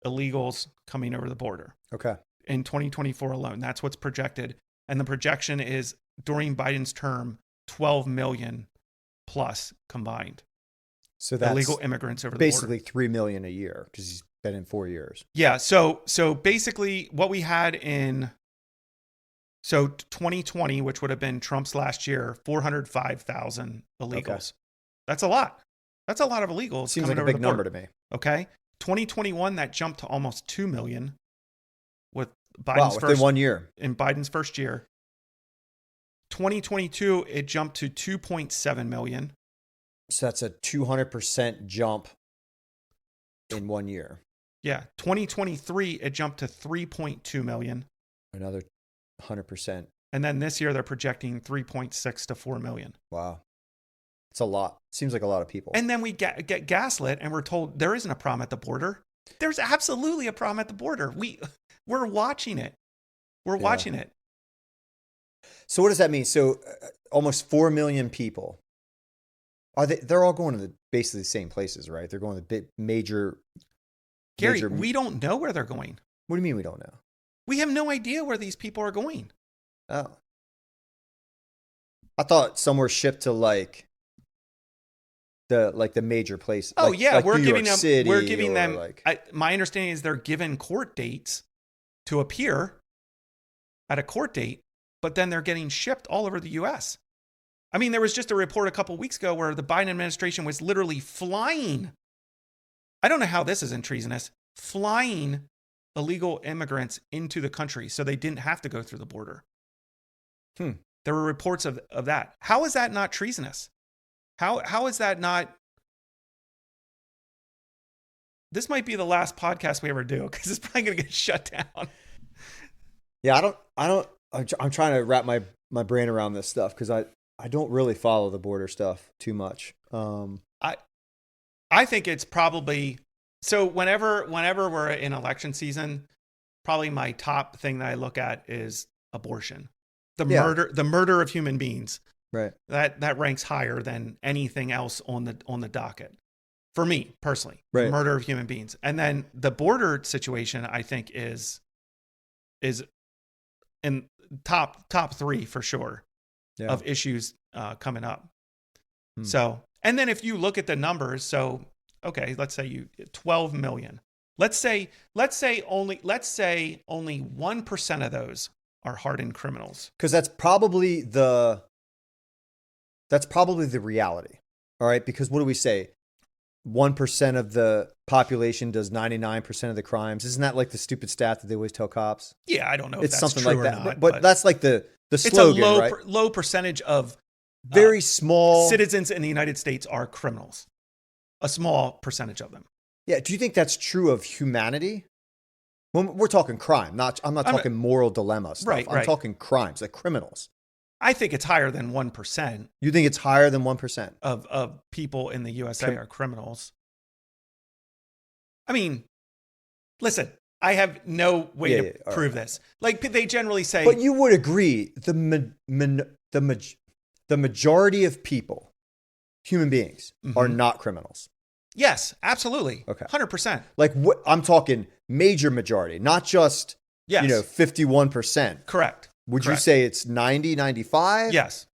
illegals coming over the border. Okay. In 2024 alone. That's what's projected. And the projection is during Biden's term, 12 million plus combined. So that's illegal immigrants over the border. Basically 3 million a year because he's been in 4 years. Yeah. So basically what we had in 2020, which would have been Trump's last year, 405,000 illegals. Okay. That's a lot. That's a lot of illegals. Seems like a big number to me. Okay. 2021, that jumped to almost 2 million with Biden's within 1 year. In Biden's first year. 2022, it jumped to 2.7 million. So that's a 200% jump in 1 year. Yeah. 2023, it jumped to 3.2 million. Another 100%. And then this year they're projecting 3.6 to 4 million. Wow. It's a lot. Seems like a lot of people. And then we get gaslit and we're told there isn't a problem at the border. There's absolutely a problem at the border. We're watching it. We're watching it. So what does that mean? So almost 4 million people. They're all going to basically the same places, right? They're going to the major. Gary, we don't know where they're going. What do you mean we don't know? We have no idea where these people are going. Oh. I thought some were shipped to the major places. Oh yeah, we're giving them. Like, my understanding is they're given court dates to appear at a court date, but then they're getting shipped all over the U.S. I mean, there was just a report a couple of weeks ago where the Biden administration was literally flying I don't know how this isn't treasonous, flying illegal immigrants into the country so they didn't have to go through the border. There were reports of that. How is that not treasonous? How is that not? This might be the last podcast we ever do because it's probably going to get shut down. Yeah, I'm trying to wrap my brain around this stuff because I don't really follow the border stuff too much. I think it's probably, so whenever we're in election season, probably my top thing that I look at is abortion. The murder of human beings. Right. That ranks higher than anything else on the docket. For me personally, right. The murder of human beings. And then the border situation, I think is in top 3 for sure of issues coming up. So, and then if you look at the numbers, so, okay, let's say 12 million. Let's say only 1% of those are hardened criminals. Because that's probably the reality. All right. Because what do we say? 1% of the population does 99% of the crimes. Isn't that like the stupid stat that they always tell cops? Yeah, I don't know. It's if that's something true like or that. not, but that's like the slogan, it's a right? low percentage of very small citizens in the United States are criminals. A small percentage of them. Yeah. Do you think that's true of humanity? When we're talking crime, I'm not talking moral dilemma stuff. Right, I'm talking crimes, like criminals. I think it's higher than 1%. You think it's higher than 1% of people in the USA are criminals? I mean, listen, I have no way to prove this. Like they generally say, but you would agree the majority of people, human beings, are not criminals. Yes, absolutely. Okay, 100%. Like I'm talking major majority, not just 51%. Correct. Would you say it's 90, 95? Yes.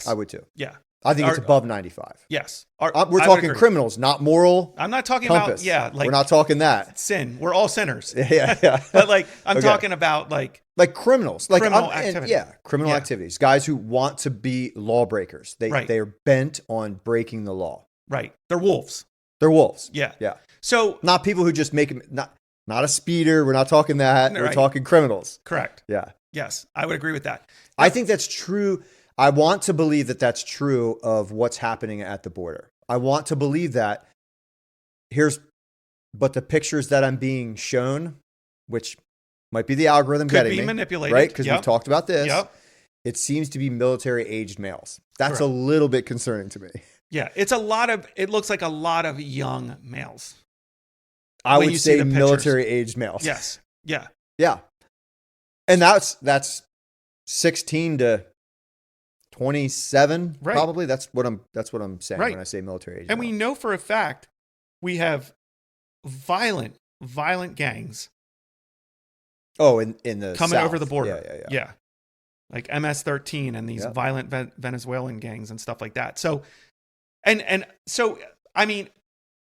I would too. Yeah. I think it's above 95. Yes. We're talking criminals, not moral. I'm not talking compass. about, like we're not talking that. Sin. We're all sinners. Yeah. But like, I'm talking about like criminals, like criminal activity. Criminal activities. Guys who want to be lawbreakers. They are bent on breaking the law. Right. They're wolves. Yeah. So not people who just make them, not a speeder. We're not talking that. We're talking criminals. Correct. Yeah. Yes. I would agree with that. I think that's true. I want to believe that that's true of what's happening at the border. I want to believe that. But the pictures that I'm being shown, which might be the algorithm getting me. Could be manipulated. Right? Because we've talked about this. Yep. It seems to be military-aged males. That's a little bit concerning to me. Yeah. It looks like a lot of young males. I would say military-aged males. Yes. Yeah. Yeah. And that's 16 to 27, probably. That's what I'm saying when I say military age. And we know for a fact we have violent gangs. Oh, in the coming South. over the border. Yeah. Like MS-13 and these violent Venezuelan gangs and stuff like that. So, and so, I mean,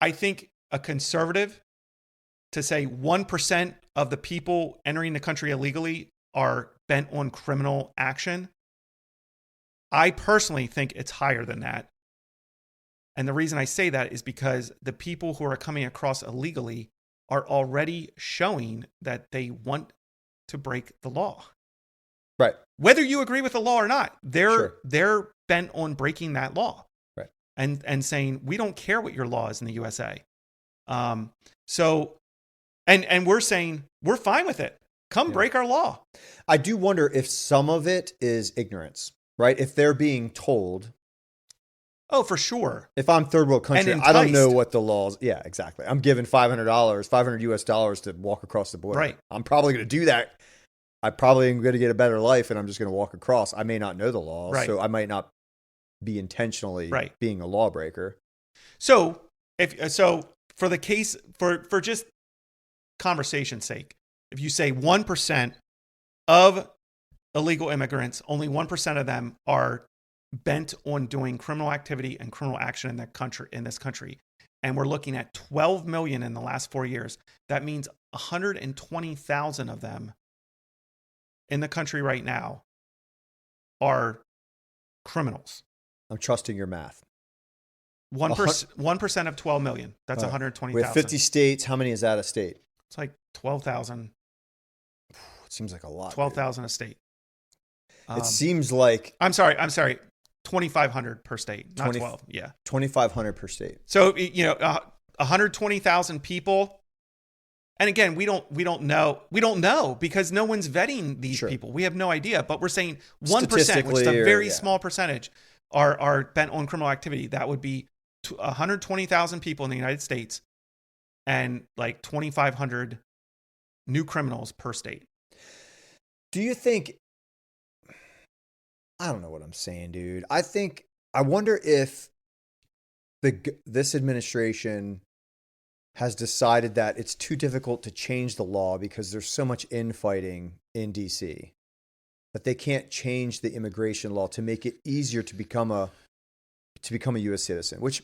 I think a conservative to say 1% of the people entering the country illegally are bent on criminal action. I personally think it's higher than that. And the reason I say that is because the people who are coming across illegally are already showing that they want to break the law. Right. Whether you agree with the law or not, they're bent on breaking that law. Right. And saying, we don't care what your law is in the USA. So, and we're saying, we're fine with it. Come break our law. I do wonder if some of it is ignorance, right? If they're being told. Oh, for sure. If I'm third world country, I don't know what the laws. Yeah, exactly. I'm given $500 US to walk across the border. Right. I'm probably going to do that. I probably am going to get a better life and I'm just going to walk across. I may not know the laws, so I might not be intentionally being a lawbreaker. So, for the case, for just conversation's sake, if you say 1% of illegal immigrants, only 1% of them are bent on doing criminal activity and criminal action in this country, and we're looking at 12 million in the last 4 years, that means 120,000 of them in the country right now are criminals. I'm trusting your math. 1% of 12 million. That's All right. 120,000. We have 50 states. How many is that a state? It's like 12,000. It seems like a lot. 12,000 a state. It seems like I'm sorry. 2,500 per state, not 12. Yeah. 2,500 per state. So 120,000 people. And again, we don't know because no one's vetting these people. We have no idea, but we're saying 1%, which is a very small percentage, are bent on criminal activity. That would be 120,000 people in the United States and like 2,500 new criminals per state. Do you think, I don't know what I'm saying, dude. I wonder if this administration has decided that it's too difficult to change the law because there's so much infighting in DC that they can't change the immigration law to make it easier to become a U.S. citizen, which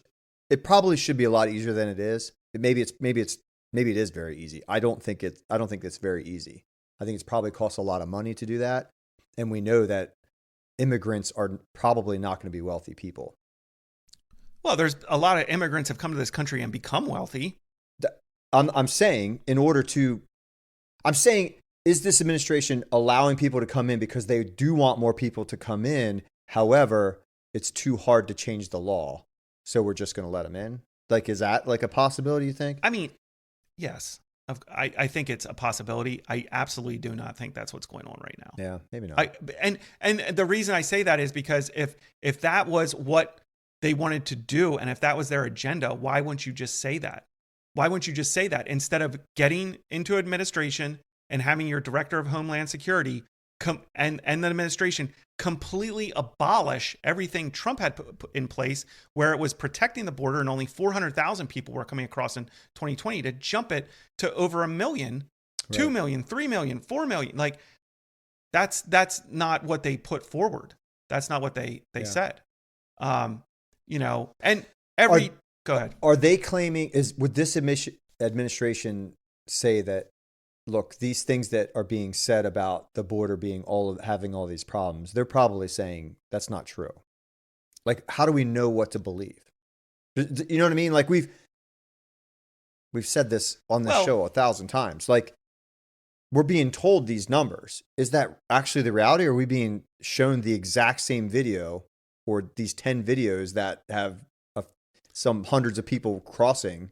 it probably should be a lot easier than it is. Maybe it is very easy. I don't think it's very easy. I think it's probably costs a lot of money to do that, and we know that immigrants are probably not going to be wealthy people. Well, there's a lot of immigrants have come to this country and become wealthy. I'm saying, is this administration allowing people to come in because they do want more people to come in? However, it's too hard to change the law, so we're just going to let them in. Like, is that like a possibility, you think? I mean, yes. I think it's a possibility. I absolutely do not think that's what's going on right now. Yeah, maybe not. And the reason I say that is because if that was what they wanted to do and if that was their agenda, why wouldn't you just say that? Why wouldn't you just say that instead of getting into administration and having your director of Homeland Security and the administration completely abolish everything Trump had put in place where it was protecting the border and only 400,000 people were coming across in 2020 to jump it to over 1 million, 2 million, 3 million, 4 million. Like that's not what they put forward. That's not what they said. And go ahead. Are they claiming, would this administration say that, look, these things that are being said about the border being having all these problems, they're probably saying that's not true. Like, how do we know what to believe? You know what I mean? Like we've said this on this show 1,000 times. Like, we're being told these numbers. Is that actually the reality? Or are we being shown the exact same video or these 10 videos that have some hundreds of people crossing?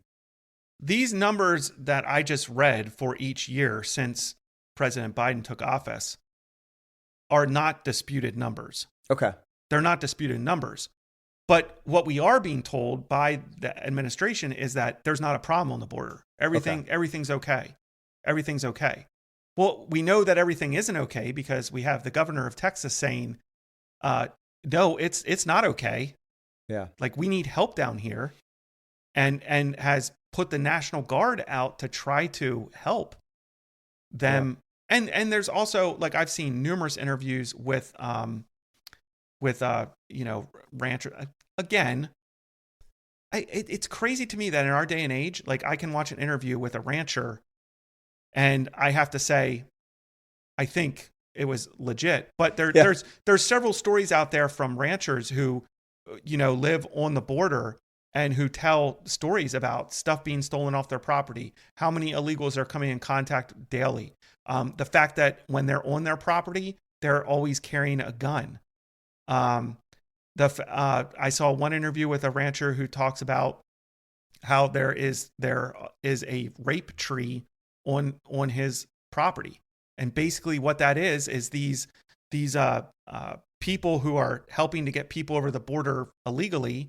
These numbers that I just read for each year since President Biden took office are not disputed numbers. Okay. They're not disputed numbers. But what we are being told by the administration is that there's not a problem on the border. Everything's okay. Everything's okay. Well, we know that everything isn't okay because we have the governor of Texas saying, no, it's not okay. Yeah. Like, we need help down here, and has put the National Guard out to try to help them. Yeah. And there's also, like, I've seen numerous interviews with rancher. Again, it's crazy to me that in our day and age, like, I can watch an interview with a rancher and I have to say, I think it was legit. But there's several stories out there from ranchers who, live on the border and who tell stories about stuff being stolen off their property, how many illegals are coming in contact daily. The fact that when they're on their property, they're always carrying a gun. I saw one interview with a rancher who talks about how there is a rape tree on his property. And basically what that is these people who are helping to get people over the border illegally,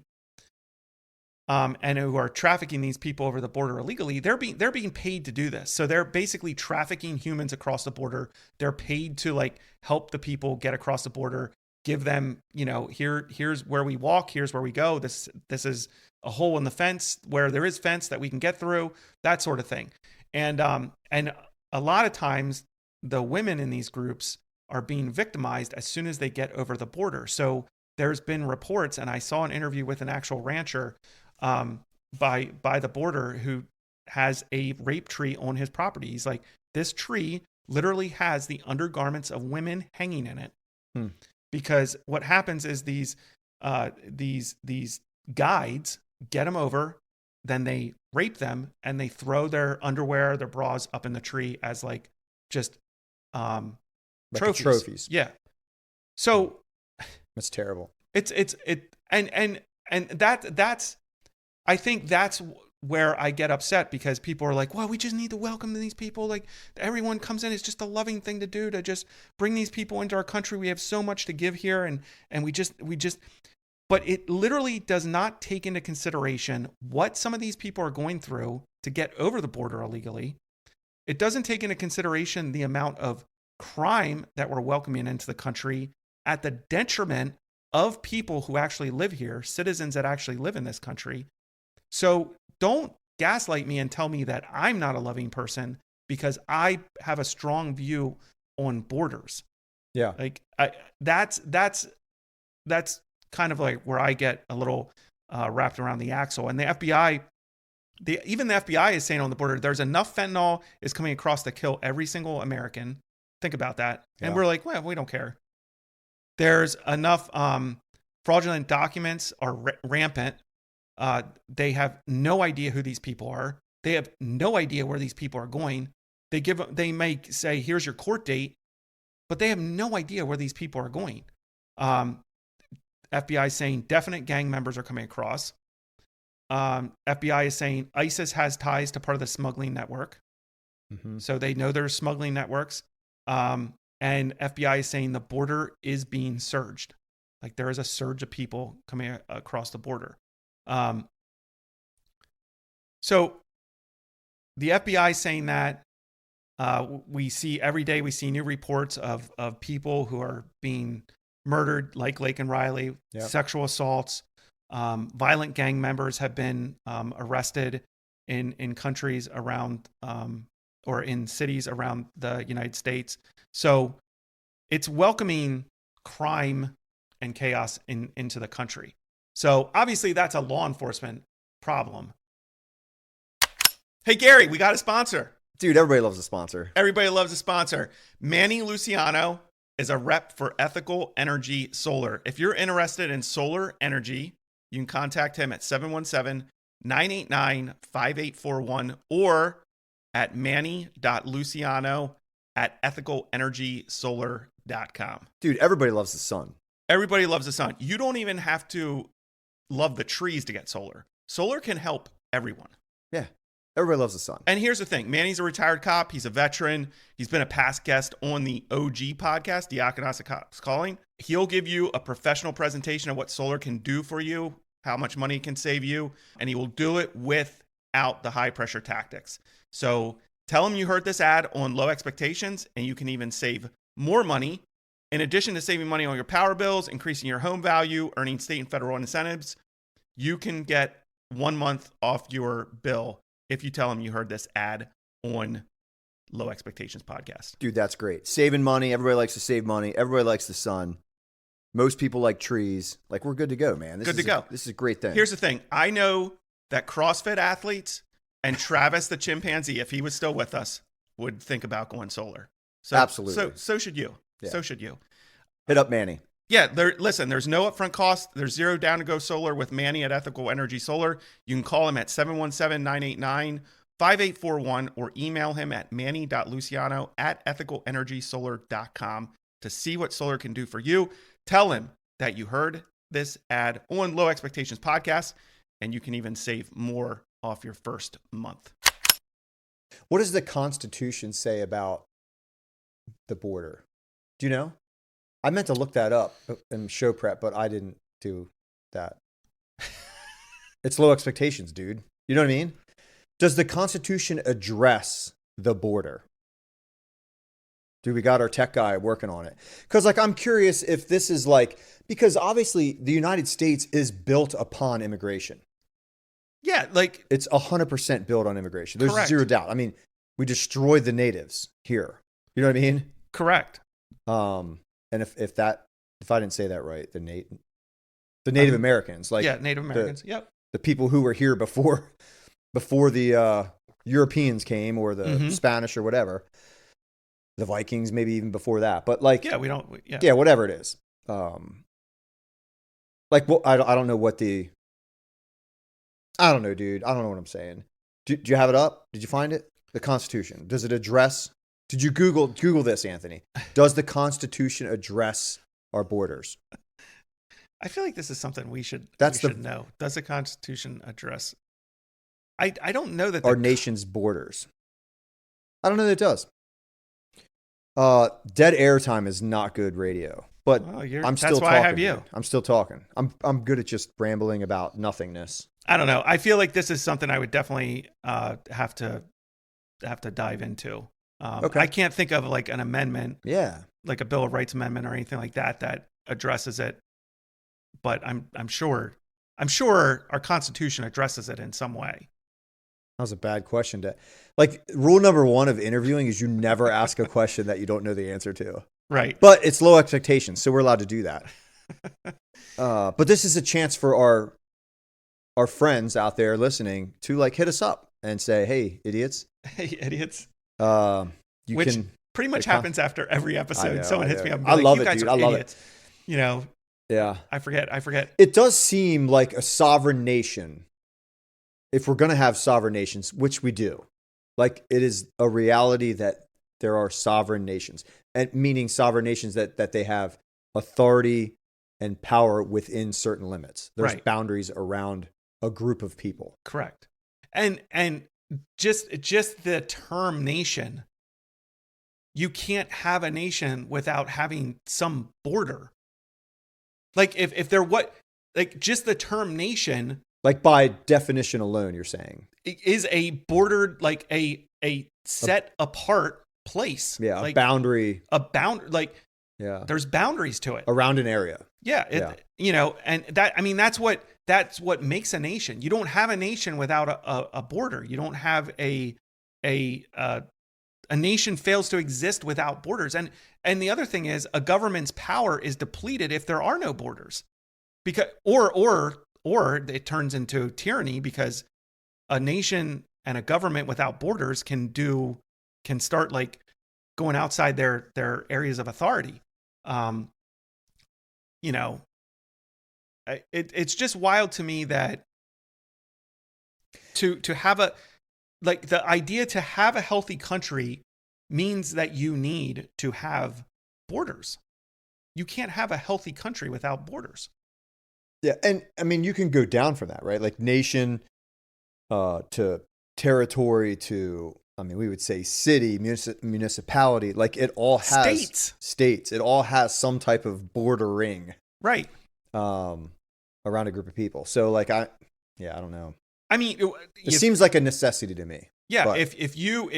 and who are trafficking these people over the border illegally, they're being paid to do this. So they're basically trafficking humans across the border. They're paid to, like, help the people get across the border, give them, here's where we walk, here's where we go. This is a hole in the fence where there is fence that we can get through, that sort of thing. And a lot of times the women in these groups are being victimized as soon as they get over the border. So there's been reports, and I saw an interview with an actual rancher by the border who has a rape tree on his property. He's like, this tree literally has the undergarments of women hanging in it. Because what happens is these guides get them over, then they rape them, and they throw their underwear, their bras up in the tree as like just Like trophies. Yeah. So That's terrible. And that's I think that's where I get upset, because people are like, well, we just need to welcome these people. Like, everyone comes in. It's just a loving thing to do, to just bring these people into our country. We have so much to give here. And we just, but it literally does not take into consideration what some of these people are going through to get over the border illegally. It doesn't take into consideration the amount of crime that we're welcoming into the country at the detriment of people who actually live here, citizens that actually live in this country. So don't gaslight me and tell me that I'm not a loving person because I have a strong view on borders. Yeah. Like that's kind of like where I get a little wrapped around the axle. And the FBI, even the FBI is saying on the border, there's enough fentanyl is coming across to kill every single American. Think about that. And we're like, well, we don't care. There's enough fraudulent documents are rampant. They have no idea who these people are. They have no idea where these people are going. They may say, here's your court date, but they have no idea where these people are going. FBI is saying definite gang members are coming across. FBI is saying ISIS has ties to part of the smuggling network. Mm-hmm. So they know there's smuggling networks. And FBI is saying the border is being surged. Like, there is a surge of people coming across the border. So the FBI is saying that we see every day, we see new reports of people who are being murdered, like Lake and Riley, sexual assaults, violent gang members have been arrested in countries around or in cities around the United States. So it's welcoming crime and chaos into the country. So obviously that's a law enforcement problem. Hey, Gary, we got a sponsor. Dude, everybody loves a sponsor. Everybody loves a sponsor. Manny Luciano is a rep for Ethical Energy Solar. If you're interested in solar energy, you can contact him at 717-989-5841 or at manny.luciano@ethicalenergysolar.com. Dude, everybody loves the sun. Everybody loves the sun. You don't even have to love the trees to get solar. Solar can help everyone. Yeah. Everybody loves the sun. And here's the thing. Manny's a retired cop. He's a veteran. He's been a past guest on the OG podcast, Diakonos Cops Calling. He'll give you a professional presentation of what solar can do for you, how much money it can save you, and he will do it without the high pressure tactics. So tell him you heard this ad on Low Expectations, and you can even save more money. In addition to saving money on your power bills, increasing your home value, earning state and federal incentives, you can get 1 month off your bill if you tell him you heard this ad on Low Expectations podcast. Dude, that's great. Saving money. Everybody likes to save money. Everybody likes the sun. Most people like trees. Like, we're good to go, man. This is a great thing. Here's the thing. I know that CrossFit athletes and Travis the chimpanzee, if he was still with us, would think about going solar. So, absolutely. So should you. Yeah. So should you. Hit up Manny. Yeah, listen, there's no upfront cost. There's zero down to go solar with Manny at Ethical Energy Solar. You can call him at 717-989-5841 or email him at manny.luciano@ethicalenergysolar.com to see what solar can do for you. Tell him that you heard this ad on Low Expectations podcast, and you can even save more off your first month. What does the Constitution say about the border? Do you know? I meant to look that up in show prep, but I didn't do that. It's Low Expectations, dude. You know what I mean? Does the Constitution address the border? Dude, we got our tech guy working on it. Because, like, I'm curious if this is like, because obviously the United States is built upon immigration. Yeah, like, it's 100% built on immigration. There's correct. Zero doubt. I mean, we destroyed the natives here. You know what I mean? Correct. And if I didn't say that right, the Native Americans, like Native Americans, the people who were here before the Europeans came, or the Spanish or whatever, the Vikings, maybe even before that. But like, whatever it is. Like, well, I don't know what the I don't know, dude. I don't know what I'm saying. Do you have it up? Did you find it? The Constitution. Does it address? Did you Google this, Anthony? Does the Constitution address our borders? I feel like this is something we should know. Does the Constitution address? I don't know that our nation's borders. I don't know that it does. Dead air time is not good radio, but I'm still talking. That's why I have you. I'm still talking. I'm good at just rambling about nothingness. I don't know. I feel like this is something I would definitely have to dive into. Okay. I can't think of like an amendment, like a Bill of Rights amendment or anything like that addresses it. But I'm sure our Constitution addresses it in some way. That was a bad question. Rule number 1 of interviewing is you never ask a question that you don't know the answer to. Right. But it's low expectations, so we're allowed to do that. But this is a chance for our friends out there listening to like hit us up and say, "Hey, idiots." Hey, idiots. Which pretty much happens after every episode. Someone hits me up. I love it, dude. I love it. You know. Yeah. I forget. It does seem like a sovereign nation. If we're going to have sovereign nations, which we do, like it is a reality that there are sovereign nations, and meaning sovereign nations that they have authority and power within certain limits. There's boundaries around a group of people. Correct. And just the term nation, you can't have a nation without having some border. Like if there just the term nation, like by definition alone, you're saying is a bordered, like a set apart place. Yeah, like a boundary. There's boundaries to it around an area. Yeah. You know, and that's what makes a nation. You don't have a nation without a border. You don't have a nation fails to exist without borders. And the other thing is a government's power is depleted if there are no borders, because or it turns into tyranny, because a nation and a government without borders can start like going outside their areas of authority. You know, it's just wild to me that to have the idea to have a healthy country means that you need to have borders. You can't have a healthy country without borders. Yeah. And I mean, you can go down from that, right? Like nation to territory to, I mean, we would say city, municipality, like it all has states. It all has some type of bordering. Right. Around a group of people. So like, I don't know. I mean, it seems like a necessity to me. Yeah. But if you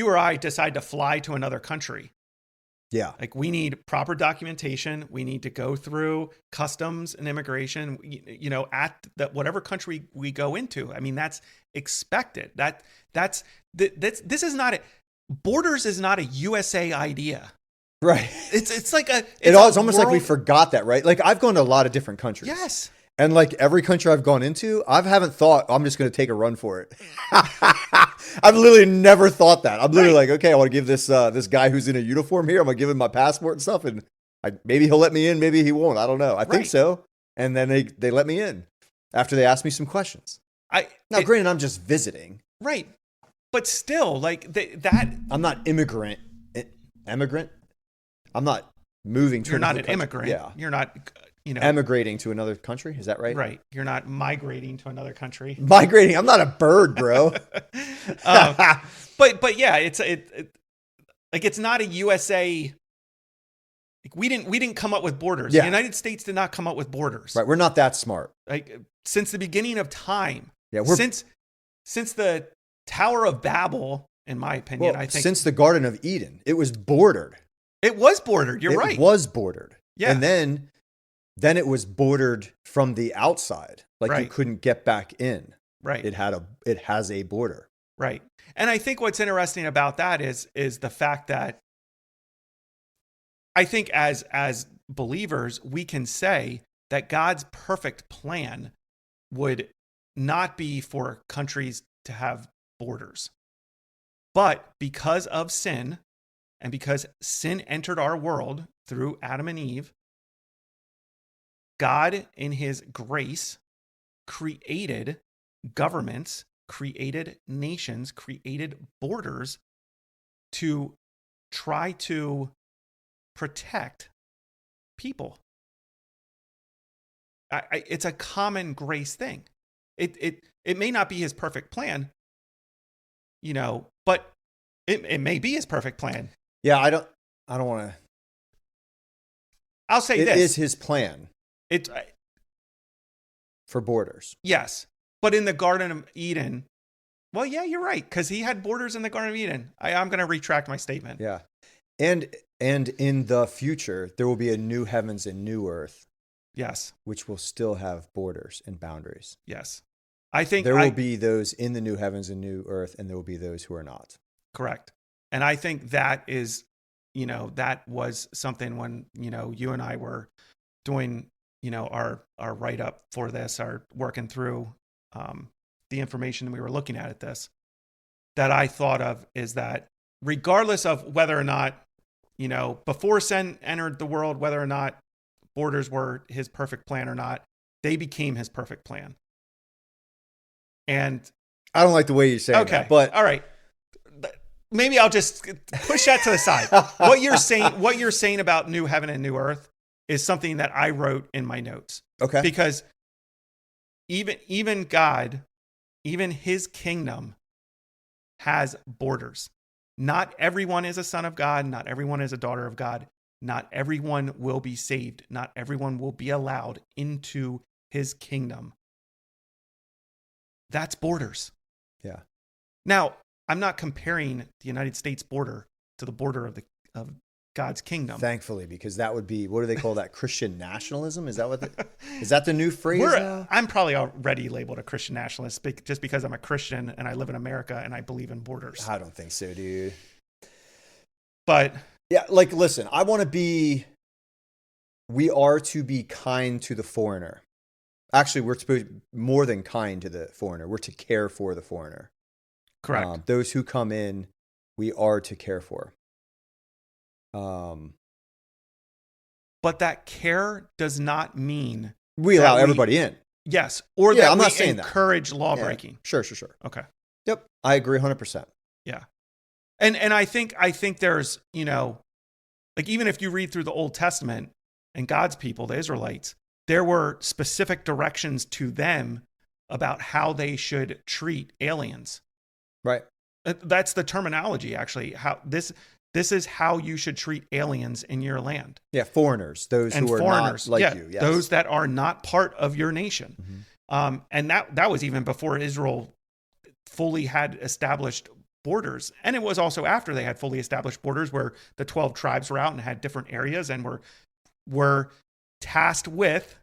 or I decide to fly to another country, yeah, like we need proper documentation. We need to go through customs and immigration, you know, at whatever country we go into. I mean, that's expected. This is not borders is not a USA idea. Right. It's like it's almost like we forgot that, right? Like I've gone to a lot of different countries. Yes. And like every country I've gone into, I haven't thought I'm just going to take a run for it. I've literally never thought that. I'm literally like, okay, I want to give this guy who's in a uniform here, I'm going to give him my passport and stuff. And maybe he'll let me in. Maybe he won't. I don't know. I think so. And then they let me in after they asked me some questions. Granted, I'm just visiting. Right. But still, like I'm not emigrant. I'm not moving to. You're not an immigrant. Yeah. You're not, you know, emigrating to another country. Is that right? Right. You're not migrating to another country. Migrating. I'm not a bird, bro. But yeah, it's not a USA. Like we didn't come up with borders. Yeah. The United States did not come up with borders. Right. We're not that smart. Like since the beginning of time. Yeah. Since the Tower of Babel, in my opinion, I think since the Garden of Eden, it was bordered. It was bordered. You're right. It was bordered. Yeah. And then it was bordered from the outside. Like you couldn't get back in. Right. It has a border. Right. And I think what's interesting about that is the fact that I think as believers, we can say that God's perfect plan would not be for countries to have borders. But because of sin, and because sin entered our world through Adam and Eve, God, in his grace, created governments, created nations, created borders to try to protect people. It's a common grace thing. It may not be his perfect plan, but it may be his perfect plan. Yeah, I don't want to. I'll say this. It is his plan. For borders. Yes. But in the Garden of Eden, well, yeah, you're right. Because he had borders in the Garden of Eden. I'm going to retract my statement. Yeah. And in the future, there will be a new heavens and new earth. Yes. Which will still have borders and boundaries. Yes. I think there will be those in the new heavens and new earth, and there will be those who are not. Correct. And I think that is, that was something when, you and I were doing, our write-up for this, our working through the information that we were looking at this, that I thought of is that regardless of whether or not, before sin entered the world, whether or not borders were his perfect plan or not, they became his perfect plan. And I don't like the way you say that, but all right. Maybe I'll just push that to the side. What you're saying about new heaven and new earth is something that I wrote in my notes. Okay. Because even God, even his kingdom has borders. Not everyone is a son of God. Not everyone is a daughter of God. Not everyone will be saved. Not everyone will be allowed into his kingdom. That's borders. Yeah. Now, I'm not comparing the United States border to the border of God's kingdom. Thankfully, because that would be, what do they call that? Christian nationalism? Is that is that the new phrase now? I'm probably already labeled a Christian nationalist just because I'm a Christian and I live in America and I believe in borders. I don't think so, dude. But yeah, listen, we are to be kind to the foreigner. Actually, we're supposed to be more than kind to the foreigner. We're to care for the foreigner. Correct. Those who come in, we are to care for. But that care does not mean we allow everybody in. Yes. Or that I'm we not saying encourage law breaking. Sure. Okay. Yep. I agree 100%. Yeah. And I think there's, even if you read through the Old Testament and God's people, the Israelites, there were specific directions to them about how they should treat aliens. Right. That's the terminology, actually. How this is how you should treat aliens in your land. Yeah, foreigners, those who are not like you. Yes. Those that are not part of your nation. Mm-hmm. And that was even before Israel fully had established borders. And it was also after they had fully established borders where the 12 tribes were out and had different areas and were tasked with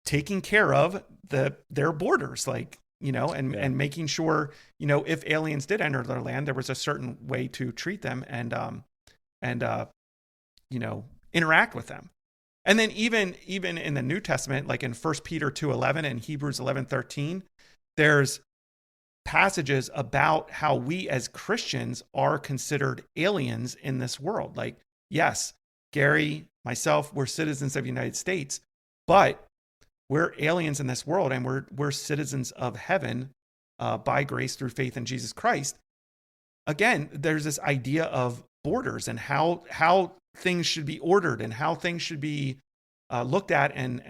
taking care of their borders, and making sure, if aliens did enter their land, there was a certain way to treat them and interact with them. And then even in the New Testament, like in 1 Peter 2:11 and Hebrews 11:13, there's passages about how we as Christians are considered aliens in this world. Like, yes, Gary, myself, we're citizens of the United States, but we're aliens in this world, and we're citizens of heaven by grace through faith in Jesus Christ. Again, there's this idea of borders and how things should be ordered and how things should be looked at and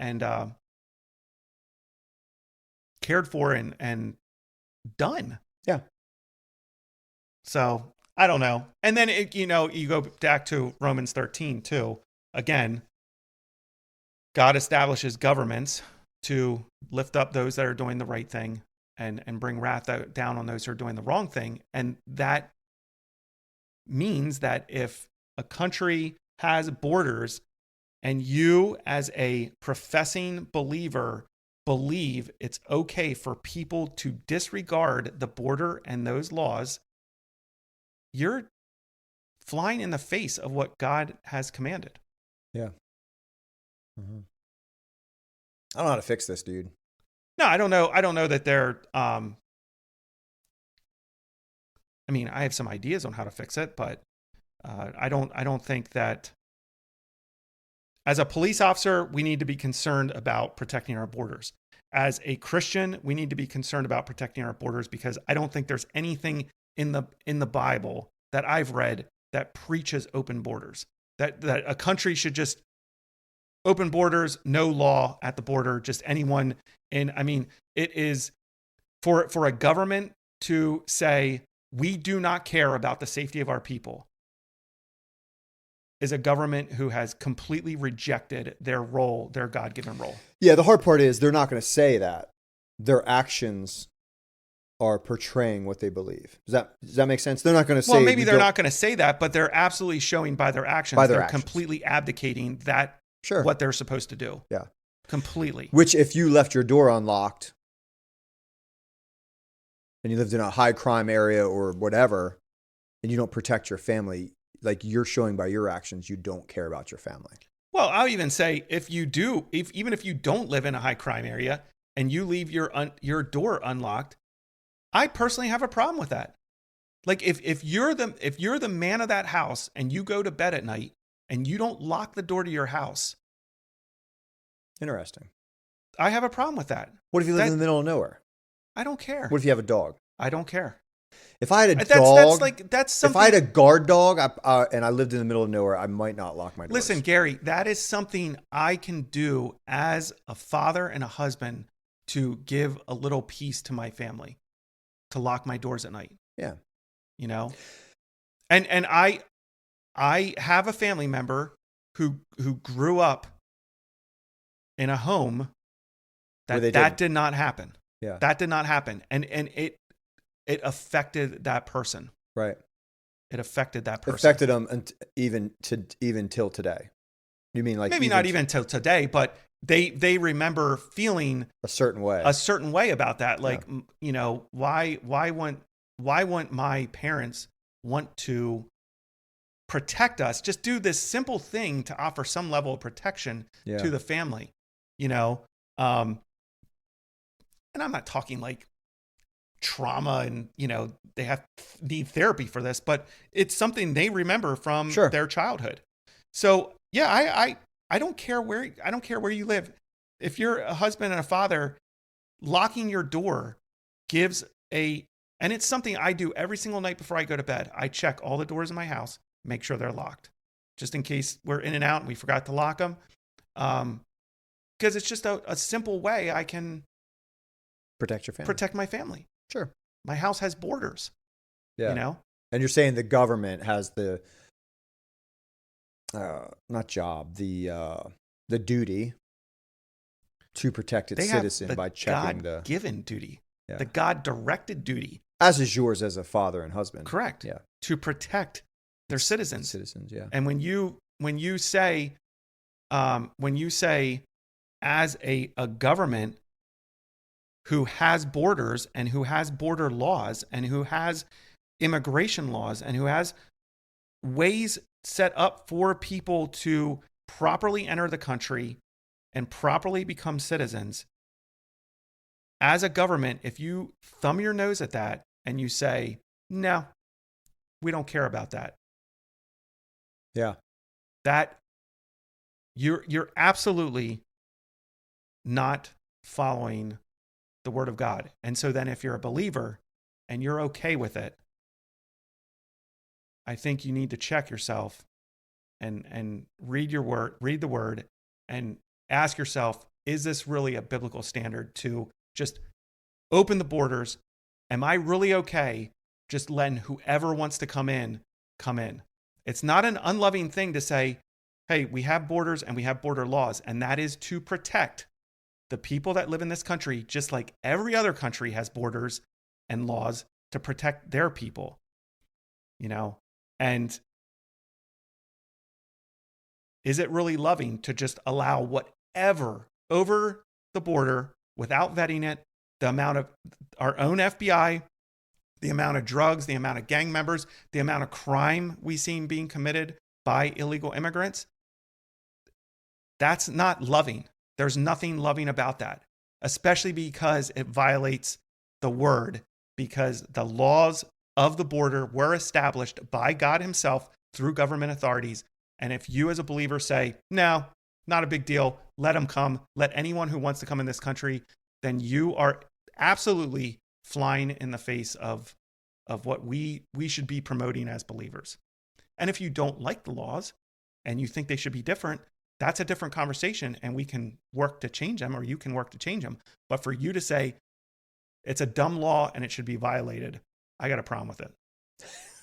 cared for and done. Yeah. So I don't know. And then you go back to Romans 13 too. Again, God establishes governments to lift up those that are doing the right thing and bring wrath down on those who are doing the wrong thing. And that means that if a country has borders and you as a professing believer believe it's okay for people to disregard the border and those laws, you're flying in the face of what God has commanded. Yeah. Mm-hmm. I don't know how to fix this, dude. No, I don't know. I don't know that they're, I have some ideas on how to fix it, but I don't think that as a police officer, we need to be concerned about protecting our borders. as a Christian, we need to be concerned about protecting our borders, because I don't think there's anything in the Bible that I've read that preaches open borders. That a country should just open borders, no law at the border, just anyone in. I mean, it is for a government to say we do not care about the safety of our people is a government who has completely rejected their role, their God-given role. Yeah, the hard part is they're not going to say that. Their actions are portraying what they believe. Does that make sense? They're not going to say. Well, maybe they're not going to say that, but they're absolutely showing by their actions. They're actions. Completely abdicating that. Sure. What they're supposed to do. Yeah. Completely. Which, if you left your door unlocked and you lived in a high crime area or whatever, and you don't protect your family, like you're showing by your actions, you don't care about your family. Well, I'll even say even if you don't live in a high crime area and you leave your door unlocked, I personally have a problem with that. Like if you're the man of that house and you go to bed at night and you don't lock the door to your house. Interesting. I have a problem with that. What if you live in the middle of nowhere? I don't care. What if you have a dog? I don't care. If I had a dog, that's something. If I had a guard dog and I lived in the middle of nowhere, I might not lock my doors. Listen, Gary, that is something I can do as a father and a husband to give a little peace to my family, to lock my doors at night. Yeah. You know? And I have a family member who grew up in a home that did not happen. Yeah. That did not happen. And it affected that person. Right. It affected that person. Affected them even till today. You mean like maybe not even till today, but they remember feeling a certain way about that. Like, you know, why wouldn't my parents want to protect us? Just do this simple thing to offer some level of protection to the family, you know? And I'm not talking like trauma and, you know, they need therapy for this, but it's something they remember from their childhood. So yeah, I don't care where you live. If you're a husband and a father, locking your door gives and it's something I do every single night before I go to bed. I check all the doors in my house, make sure they're locked, just in case we're in and out and we forgot to lock them. Because it's just a simple way I can protect my family. Sure. My house has borders. Yeah. You know? And you're saying the government has the duty to protect its citizen by checking the God-given duty, the God-directed duty. As is yours as a father and husband. Correct. Yeah. To protect their citizens. Yeah. And when you say as a government who has borders and who has border laws and who has immigration laws and who has ways set up for people to properly enter the country and properly become citizens, as a government, if you thumb your nose at that and you say, no, we don't care about that. Yeah. That you're absolutely not following the word of God. And so then if you're a believer and you're okay with it, I think you need to check yourself and read the word and ask yourself, is this really a biblical standard to just open the borders? Am I really okay just letting whoever wants to come in, come in? It's not an unloving thing to say, hey, we have borders and we have border laws, and that is to protect the people that live in this country, just like every other country has borders and laws to protect their people, you know? And is it really loving to just allow whatever over the border without vetting it, the amount of our own FBI, the amount of drugs, the amount of gang members, the amount of crime we've seen being committed by illegal immigrants? That's not loving. There's nothing loving about that, especially because it violates the word, because the laws of the border were established by God himself through government authorities. And if you as a believer say, no, not a big deal, let them come, let anyone who wants to come in this country, then you are absolutely flying in the face of what we should be promoting as believers. And if you don't like the laws and you think they should be different, that's a different conversation, and we can work to change them, or you can work to change them. But for you to say it's a dumb law and it should be violated, I got a problem with it.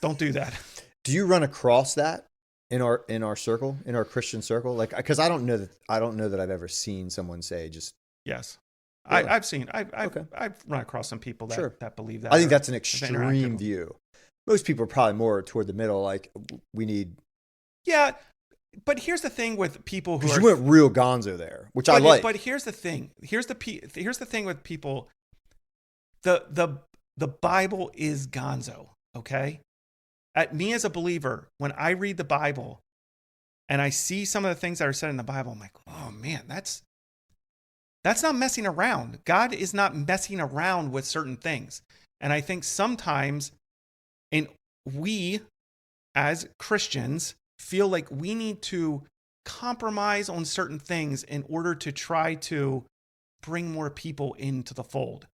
Don't do that. Do you run across that in our circle, in our Christian circle? Like, because I don't know that I've ever seen someone say just yes. Really? I've run across some people that believe that. I think that's an extreme view. Most people are probably more toward the middle. Like, we need. Yeah, but here's the thing with people who are. You went real gonzo there, which I like. But here's the thing. Here's the thing with people. The Bible is gonzo. Okay. At me as a believer, when I read the Bible, and I see some of the things that are said in the Bible, I'm like, oh man, that's not messing around. God is not messing around with certain things. And I think sometimes we as Christians feel like we need to compromise on certain things in order to try to bring more people into the fold.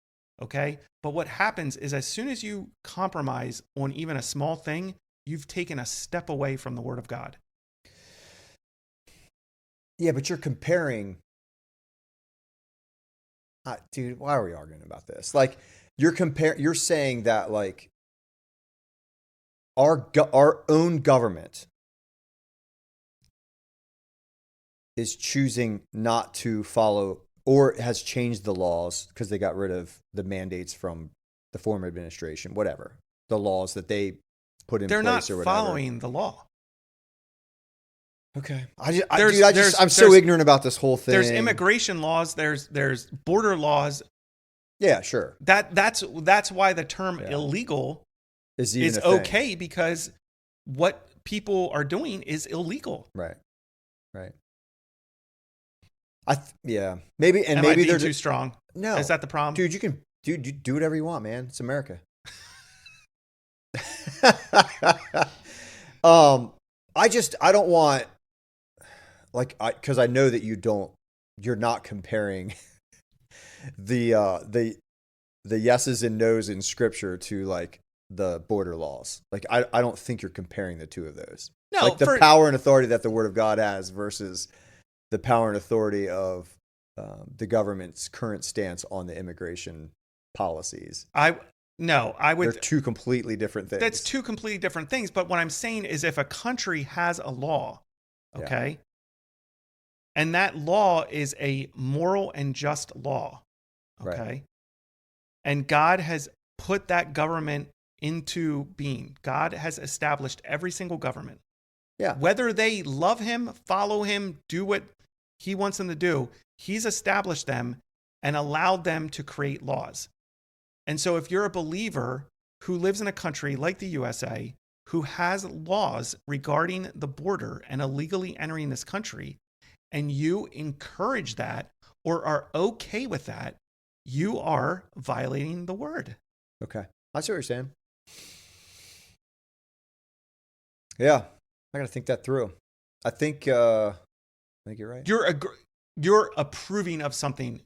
Okay? But what happens is as soon as you compromise on even a small thing, you've taken a step away from the Word of God. Yeah, but you're comparing. Dude, why are we arguing about this? Like, you're saying that like our own government is choosing not to follow, or has changed the laws because they got rid of the mandates from the former administration, whatever the laws that they put in place or whatever. They're not following the law. Okay. I'm so ignorant about this whole thing. There's immigration laws. There's border laws. Yeah, sure. That's why the term illegal is okay, because what people are doing is illegal. Right. Yeah. Maybe they're too strong. No. Is that the problem? Dude, you do whatever you want, man. It's America. I don't want, because I know that you're not comparing the yeses and nos in scripture to like the border laws. Like, I don't think you're comparing the two of those. No, like the power and authority that the Word of God has versus the power and authority of the government's current stance on the immigration policies. They're two completely different things. That's two completely different things. But what I'm saying is, if a country has a law, okay, and that law is a moral and just law, okay, right, and God has put that government into being. God has established every single government. Yeah. Whether they love him, follow him, do what he wants them to do, he's established them and allowed them to create laws. And so if you're a believer who lives in a country like the USA, who has laws regarding the border and illegally entering this country, and you encourage that or are okay with that, you are violating the Word. Okay. I see what you're saying. Yeah. I got to think that through. I think you're right. You're approving of something.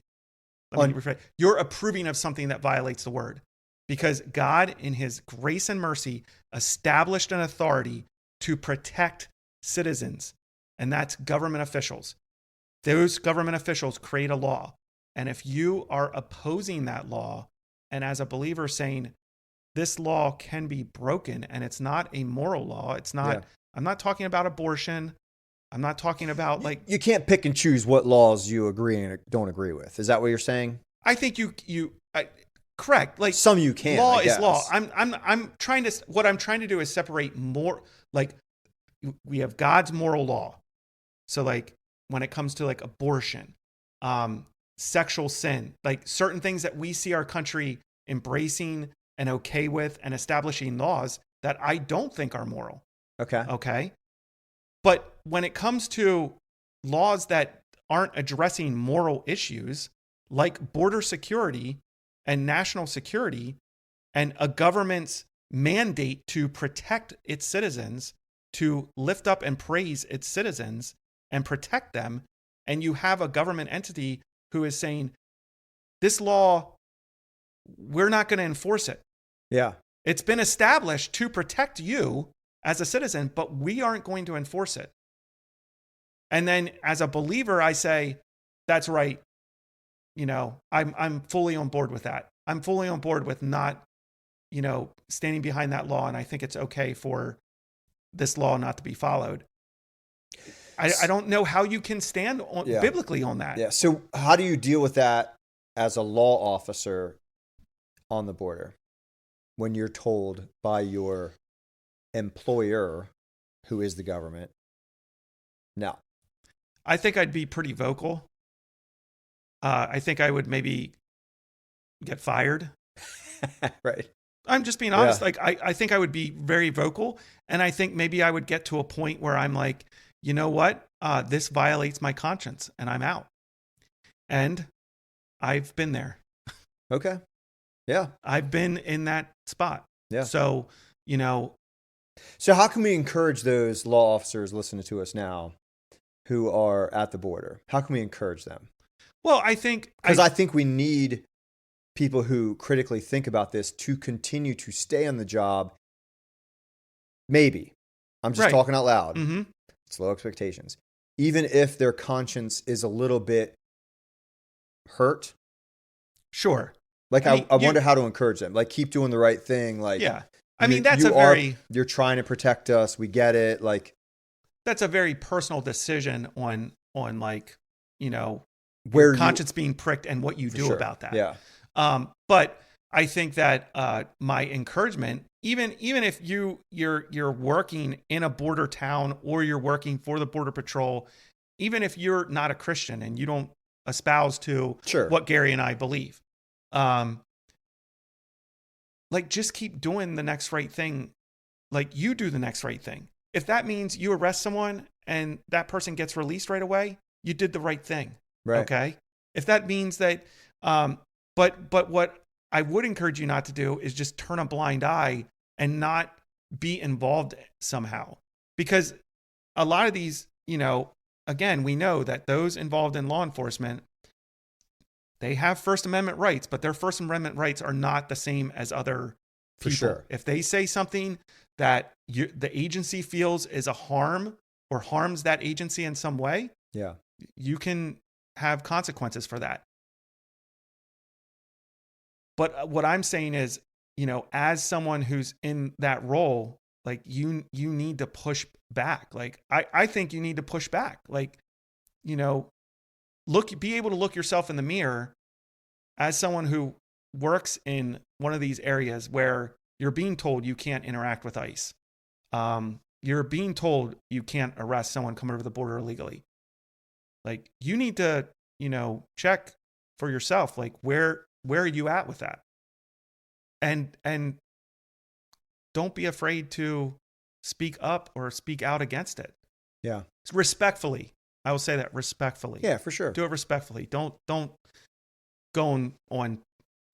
You're approving of something that violates the Word, because God, in his grace and mercy, established an authority to protect citizens, and that's government officials. Those government officials create a law. And if you are opposing that law, and as a believer saying, this law can be broken and it's not a moral law, it's not, yeah. I'm not talking about abortion. I'm not talking about like... You can't pick and choose what laws you agree and don't agree with. Is that what you're saying? I think correct. Like, some you can. Law is law. What I'm trying to do is separate more, like, we have God's moral law. So like when it comes to like abortion, sexual sin, like certain things that we see our country embracing and okay with and establishing laws that I don't think are moral. Okay. But when it comes to laws that aren't addressing moral issues like border security and national security and a government's mandate to protect its citizens, to lift up and praise its citizens and protect them, and you have a government entity who is saying, this law, we're not going to enforce it. Yeah. It's been established to protect you as a citizen, but we aren't going to enforce it. And then as a believer, I say, that's right. You know, I'm fully on board with that. I'm fully on board with not, you know, standing behind that law. And I think it's okay for this law not to be followed. I don't know how you can stand on, biblically on that. Yeah. So how do you deal with that as a law officer on the border when you're told by your employer, who is the government, no? I think I'd be pretty vocal. I think I would maybe get fired. Right. I'm just being honest. Like, I think I would be very vocal. And I think maybe I would get to a point where I'm like, you know what? This violates my conscience and I'm out. And I've been there. Okay. Yeah. I've been in that spot. Yeah. So, you know. So how can we encourage those law officers listening to us now who are at the border? How can we encourage them? Well, I think. Because I think we need people who critically think about this to continue to stay on the job. Maybe. I'm just talking out loud. Mm-hmm. It's low expectations. Even if their conscience is a little bit hurt. Sure. Like, I wonder how to encourage them. Like, keep doing the right thing. Like, yeah. I mean, that's you're trying to protect us. We get it. Like, that's a very personal decision on like, you know, where your conscience being pricked and what you do about that. Yeah. But I think that my encouragement, even if you're working in a border town or you're working for the Border Patrol, even if you're not a Christian and you don't espouse to what Gary and I believe, like, just keep doing the next right thing. Like, you do the next right thing. If that means you arrest someone and that person gets released right away, you did the right thing. Right. Okay. If that means that, but what I would encourage you not to do is just turn a blind eye and not be involved somehow. Because a lot of these, you know, again, we know that those involved in law enforcement, they have First Amendment rights, but their First Amendment rights are not the same as other people. For sure. If they say something that the agency feels is a harm or harms that agency in some way, you can have consequences for that. But what I'm saying is, you know, as someone who's in that role, like, you need to push back. Like, I think you need to push back. Like, you know, be able to look yourself in the mirror as someone who works in one of these areas where you're being told you can't interact with ICE. You're being told you can't arrest someone coming over the border illegally. Like, you need to, you know, check for yourself, like, where are you at with that? And don't be afraid to speak up or speak out against it. Yeah. Respectfully. I will say that respectfully. Yeah, for sure. Do it respectfully. Don't go on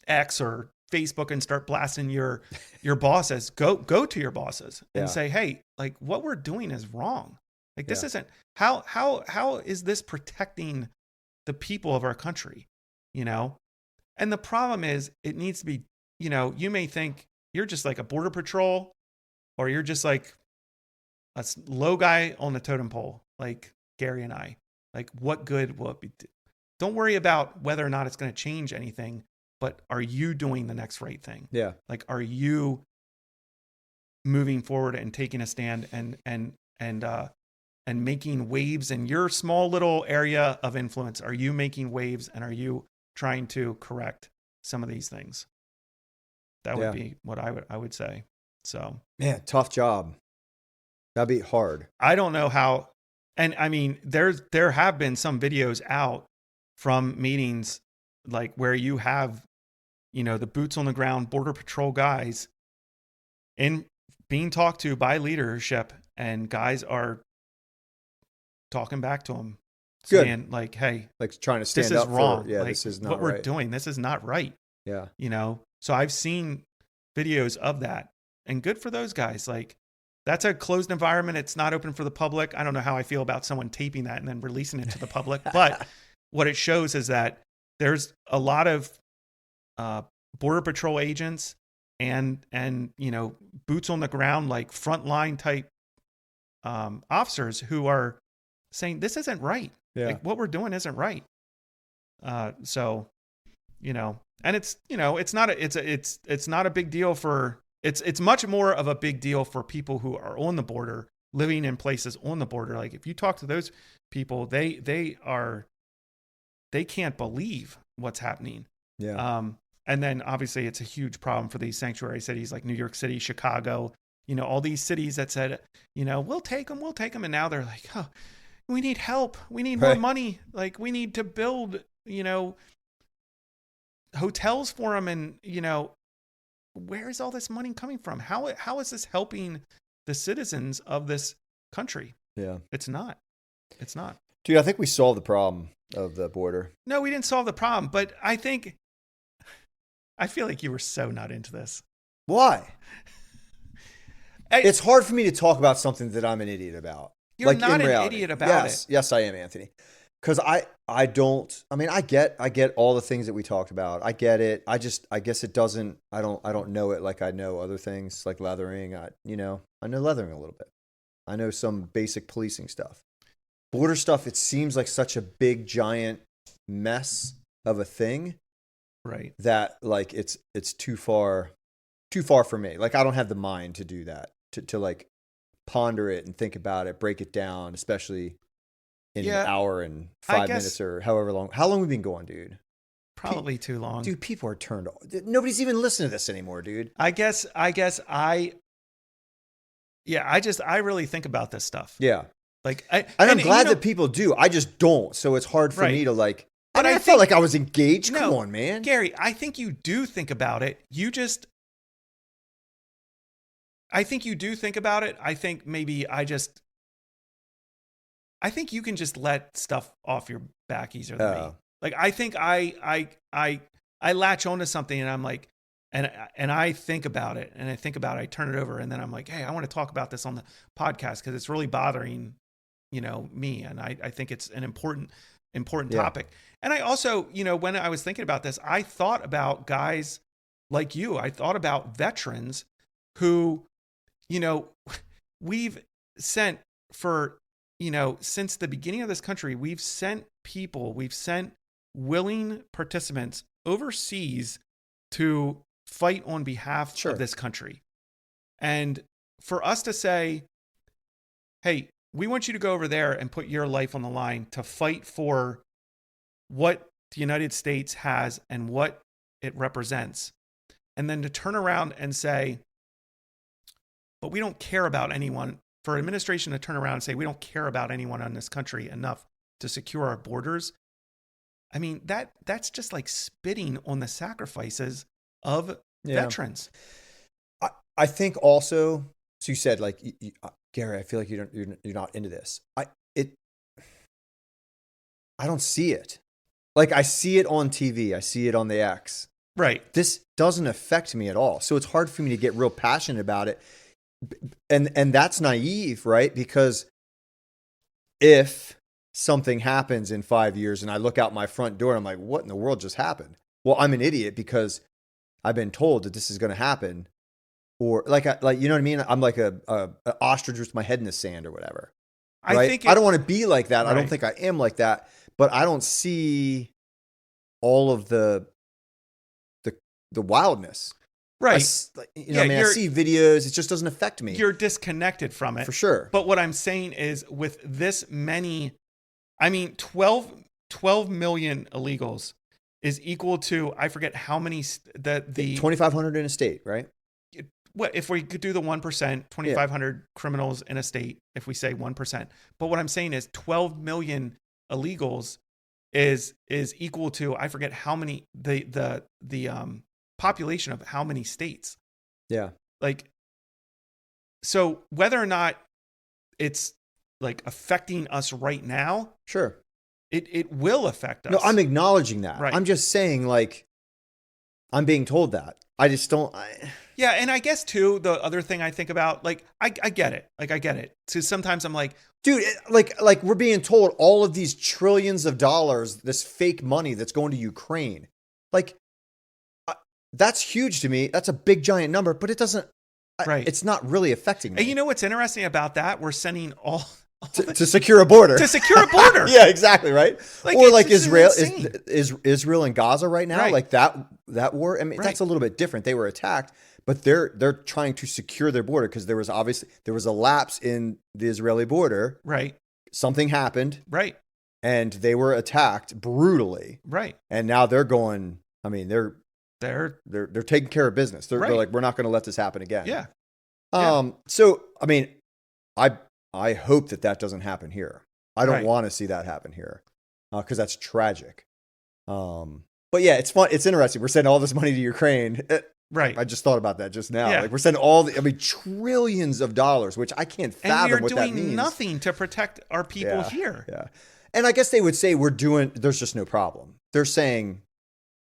X or Facebook and start blasting your bosses. Go to your bosses and say, hey, like, what we're doing is wrong. Like, this isn't how is this protecting the people of our country? You know? And the problem is, it needs to be, you know, you may think you're just like a border patrol, or you're just like a low guy on the totem pole, like Gary and I. Like, what good will it be? Don't worry about whether or not it's going to change anything, but are you doing the next right thing? Yeah. Like, are you moving forward and taking a stand and making waves in your small little area of influence? Are you making waves, and are you trying to correct some of these things? That would be what I would say. So, man, tough job. That'd be hard. I don't know how. And I mean, there have been some videos out from meetings, like, where you have, you know, the boots on the ground Border Patrol guys in being talked to by leadership, and guys are talking back to them, saying, like, hey, like, trying to stand this is up wrong. For, like, this is not what right. We're doing. This is not right. Yeah. You know, so I've seen videos of that, and good for those guys. Like, that's a closed environment. It's not open for the public. I don't know how I feel about someone taping that and then releasing it to the public, but what it shows is that there's a lot of Border Patrol agents and boots on the ground, like frontline type officers who are saying this isn't right. Yeah. Like what we're doing isn't right. So, and it's not a big deal for, it's much more of a big deal for people who are on the border, living in places on the border. Like if you talk to those people, they can't believe what's happening. Yeah. And then obviously it's a huge problem for these sanctuary cities like New York City, Chicago, all these cities that said, we'll take them. And now they're like, oh, we need help. We need more money. Like we need to build, hotels for them. And, where is all this money coming from? How is this helping the citizens of this country? Yeah. It's not. Dude, I think we solved the problem of the border. No, we didn't solve the problem, but I feel like you were so not into this. Why? It's hard for me to talk about something that I'm an idiot about. You're like, not an idiot about it. Yes, I am, Anthony. Because I get all the things that we talked about. I get it. I guess it doesn't, I don't know it like I know other things like leathering. I know leathering a little bit. I know some basic policing stuff. Border stuff, it seems like such a big, giant mess of a thing. Right. That like it's too far for me. Like I don't have the mind to do that, to like ponder it and think about it, break it down, especially in an hour and 5 minutes or however long. How long have we been going, dude? Probably too long. Dude, people are turned off. Nobody's even listening to this anymore, dude. I really think about this stuff. Yeah. Like I'm glad that people do. I just don't. So it's hard for me to like, but I felt like I was engaged. Come on, man. Gary, I think you do think about it. I think you do think about it. I think maybe I think you can just let stuff off your back easier than me. Like I think I latch onto something and I'm like, and I think about it and I turn it over and then I'm like, hey, I want to talk about this on the podcast because it's really bothering, me. And I think it's an important topic. And I also, when I was thinking about this, I thought about guys like you. I thought about veterans who, we've sent for, since the beginning of this country, we've sent willing participants overseas to fight on behalf of this country. And for us to say, hey, we want you to go over there and put your life on the line to fight for what the United States has and what it represents. And then to turn around and say, but we don't care about anyone. For an administration to turn around and say, we don't care about anyone in this country enough to secure our borders. I mean, that's just like spitting on the sacrifices of veterans. I think also, so you said like, Gary, I feel like you're not into this. I don't see it. Like I see it on TV. I see it on the X. Right. This doesn't affect me at all. So it's hard for me to get real passionate about it. And that's naive, right? Because if something happens in 5 years and I look out my front door, I'm like, what in the world just happened? Well, I'm an idiot because I've been told that this is going to happen. Or like, you know what I mean? I'm like a ostrich with my head in the sand or whatever. Right? I don't want to be like that. Right. I don't think I am like that, but I don't see all of the wildness. Right. I see videos. It just doesn't affect me. You're disconnected from it. For sure. But what I'm saying is with this many, 12 million illegals is equal to, I forget how many, the 2,500 in a state, right? What if we could do the 1%, 2,500 criminals in a state, if we say 1%. But what I'm saying is 12 million illegals is equal to, I forget how many, the population of how many states. Yeah. Like, so whether or not it's like affecting us right now, sure, it will affect us. No, I'm acknowledging that. Right. I'm just saying, like, I'm being told that. I just don't. Yeah, and I guess too, the other thing I think about, like, I get it. Like, I get it. So sometimes I'm like, dude, like we're being told all of these trillions of dollars, this fake money that's going to Ukraine. Like, that's huge to me. That's a big giant number, but it doesn't. right. It's not really affecting me. And you know what's interesting about that? We're sending all to secure a border. To secure a border. Yeah, exactly, right? Like, or like Israel insane. is Israel and Gaza right now, Right. like that war. I mean, that's a little bit different. They were attacked, but they're trying to secure their border because there was a lapse in the Israeli border. Right. Something happened. Right. And they were attacked brutally. Right. And now they're going, I mean, they're taking care of business. They're like, we're not going to let this happen again. Yeah. So, I mean, I hope that doesn't happen here. I don't want to see that happen here because that's tragic. But yeah, it's fun. It's interesting. We're sending all this money to Ukraine. Right. I just thought about that just now. Yeah. Like we're sending trillions of dollars, which I can't fathom what that means. And we're doing nothing to protect our people here. Yeah. And I guess they would say there's just no problem. They're saying,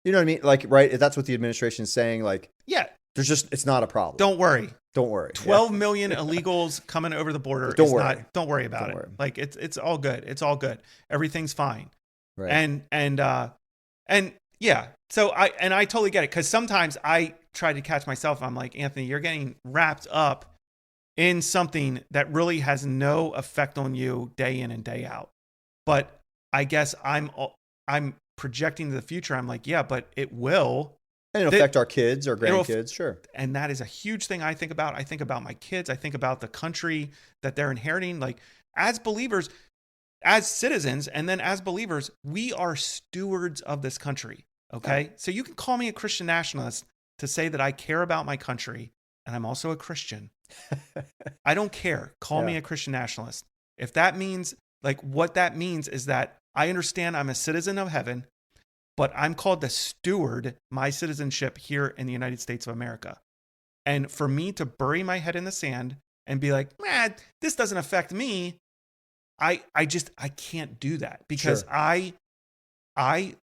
you know what I mean? Like, right. That's what the administration is saying. Like, yeah, it's not a problem. Don't worry. 12 million illegals coming over the border. Don't worry. Don't worry about it. Like it's all good. It's all good. Everything's fine. Right. And yeah. So I totally get it. Cause sometimes I try to catch myself. I'm like, Anthony, you're getting wrapped up in something that really has no effect on you day in and day out. But I guess I'm projecting to the future. I'm like, yeah, but it will. And it'll affect our kids, our grandkids, sure. And that is a huge thing I think about. I think about my kids. I think about the country that they're inheriting. Like, as believers, as citizens, and then as believers, we are stewards of this country, okay? So you can call me a Christian nationalist to say that I care about my country, and I'm also a Christian. I don't care. Call me a Christian nationalist. If that means, like, what that means is that I understand I'm a citizen of heaven, but I'm called to steward my citizenship here in the United States of America. And for me to bury my head in the sand and be like, man, this doesn't affect me. I can't do that because I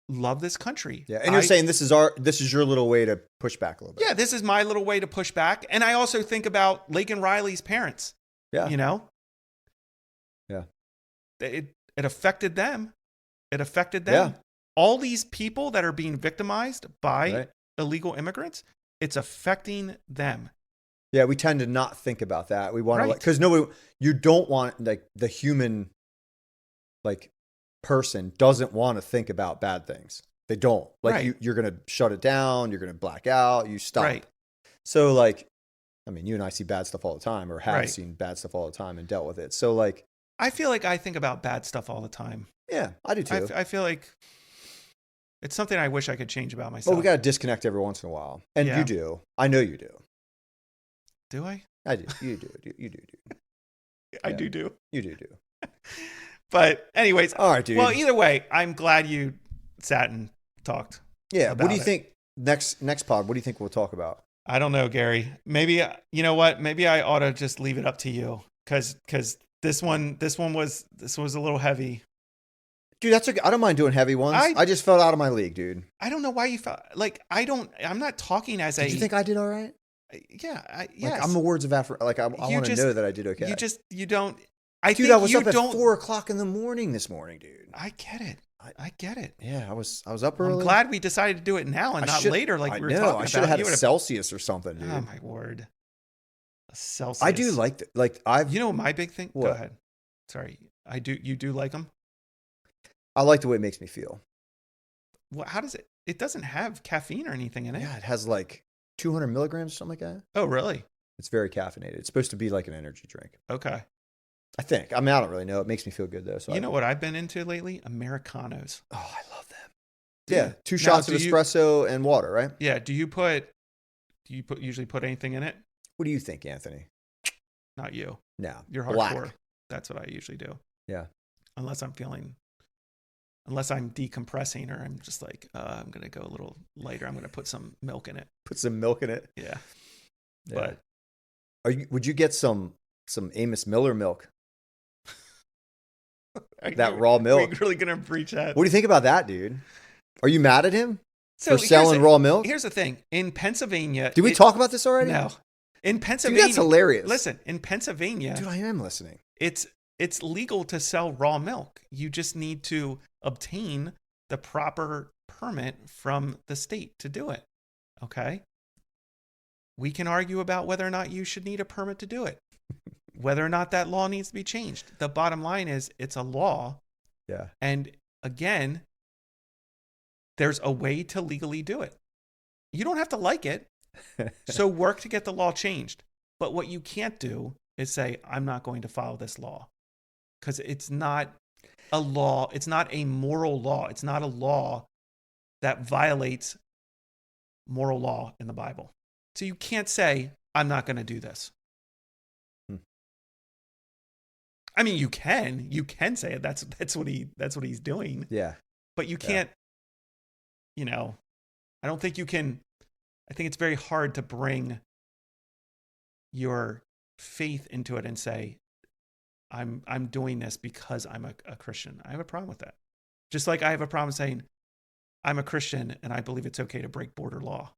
love this country. Yeah. And you're saying this is your little way to push back a little bit. Yeah. This is my little way to push back. And I also think about Lake and Riley's parents. Yeah. You know? Yeah. It affected them. It affected them. Yeah. All these people that are being victimized by illegal immigrants, it's affecting them. Yeah, we tend to not think about that. We want to, because you don't want, like, the human, like, person doesn't want to think about bad things. They don't. Like, you're going to shut it down. You're going to black out. You stop. Right. So, like, I mean, you and I see bad stuff all the time, or have seen bad stuff all the time and dealt with it. So, like, I feel like I think about bad stuff all the time. Yeah, I do too. I feel like it's something I wish I could change about myself. Well, we got to disconnect every once in a while. And you do. I know you do. Do I? I do. You do. You do. I do. You do. But anyways. All right, dude. Well, either way, I'm glad you sat and talked. Yeah. What do you think next pod? What do you think we'll talk about? I don't know, Gary. Maybe, you know what? Maybe I ought to just leave it up to you. Cause this one was a little heavy. Dude, that's okay. I don't mind doing heavy ones. I just fell out of my league, dude. I don't know why you felt like I'm not talking as Did you think I did all right? Yeah. Yes. Like, I'm the words of Africa. Like, I want to know that I did okay. You don't. Dude, I was up at 4 o'clock in the morning this morning, dude. I get it. I get it. Yeah, I was up early. I'm glad we decided to do it now and not later, like we were talking about. I should have had a Celsius or something, dude. Oh my word. A Celsius. I do like You know my big thing? What? Go ahead. Sorry. You do like them? I like the way it makes me feel. Well, how does it? It doesn't have caffeine or anything in it. Yeah, it has like 200 milligrams or something like that. Oh, really? It's very caffeinated. It's supposed to be like an energy drink. Okay. I think. I mean, I don't really know. It makes me feel good though. So you know what I've been into lately? Americanos. Oh, I love them. Yeah, 2 shots of espresso and water, right? Yeah. Do you usually put anything in it? What do you think, Anthony? Not you. No. You're hardcore. Black. That's what I usually do. Yeah. Unless I'm decompressing or I'm just like, I'm going to go a little lighter. I'm going to put some milk in it. Put some milk in it? Yeah. But would you get some Amos Miller milk? That raw milk. Are you really going to preach that? What do you think about that, dude? Are you mad at him? for selling raw milk? Here's the thing. In Pennsylvania... Did we talk about this already? No. In Pennsylvania... Dude, that's hilarious. Listen, in Pennsylvania... Dude, I am listening. It's legal to sell raw milk. You just need to obtain the proper permit from the state to do it. Okay? We can argue about whether or not you should need a permit to do it. Whether or not that law needs to be changed. The bottom line is it's a law. Yeah. And again, there's a way to legally do it. You don't have to like it. So work to get the law changed. But what you can't do is say, I'm not going to follow this law. Because it's not a law. It's not a moral law. It's not a law that violates moral law in the Bible. So you can't say, I'm not going to do this. I mean, you can say it. That's what he's doing. Yeah. But you can't, I don't think you can. I think it's very hard to bring your faith into it and say, I'm doing this because I'm a Christian. I have a problem with that. Just like I have a problem saying I'm a Christian and I believe it's okay to break border law.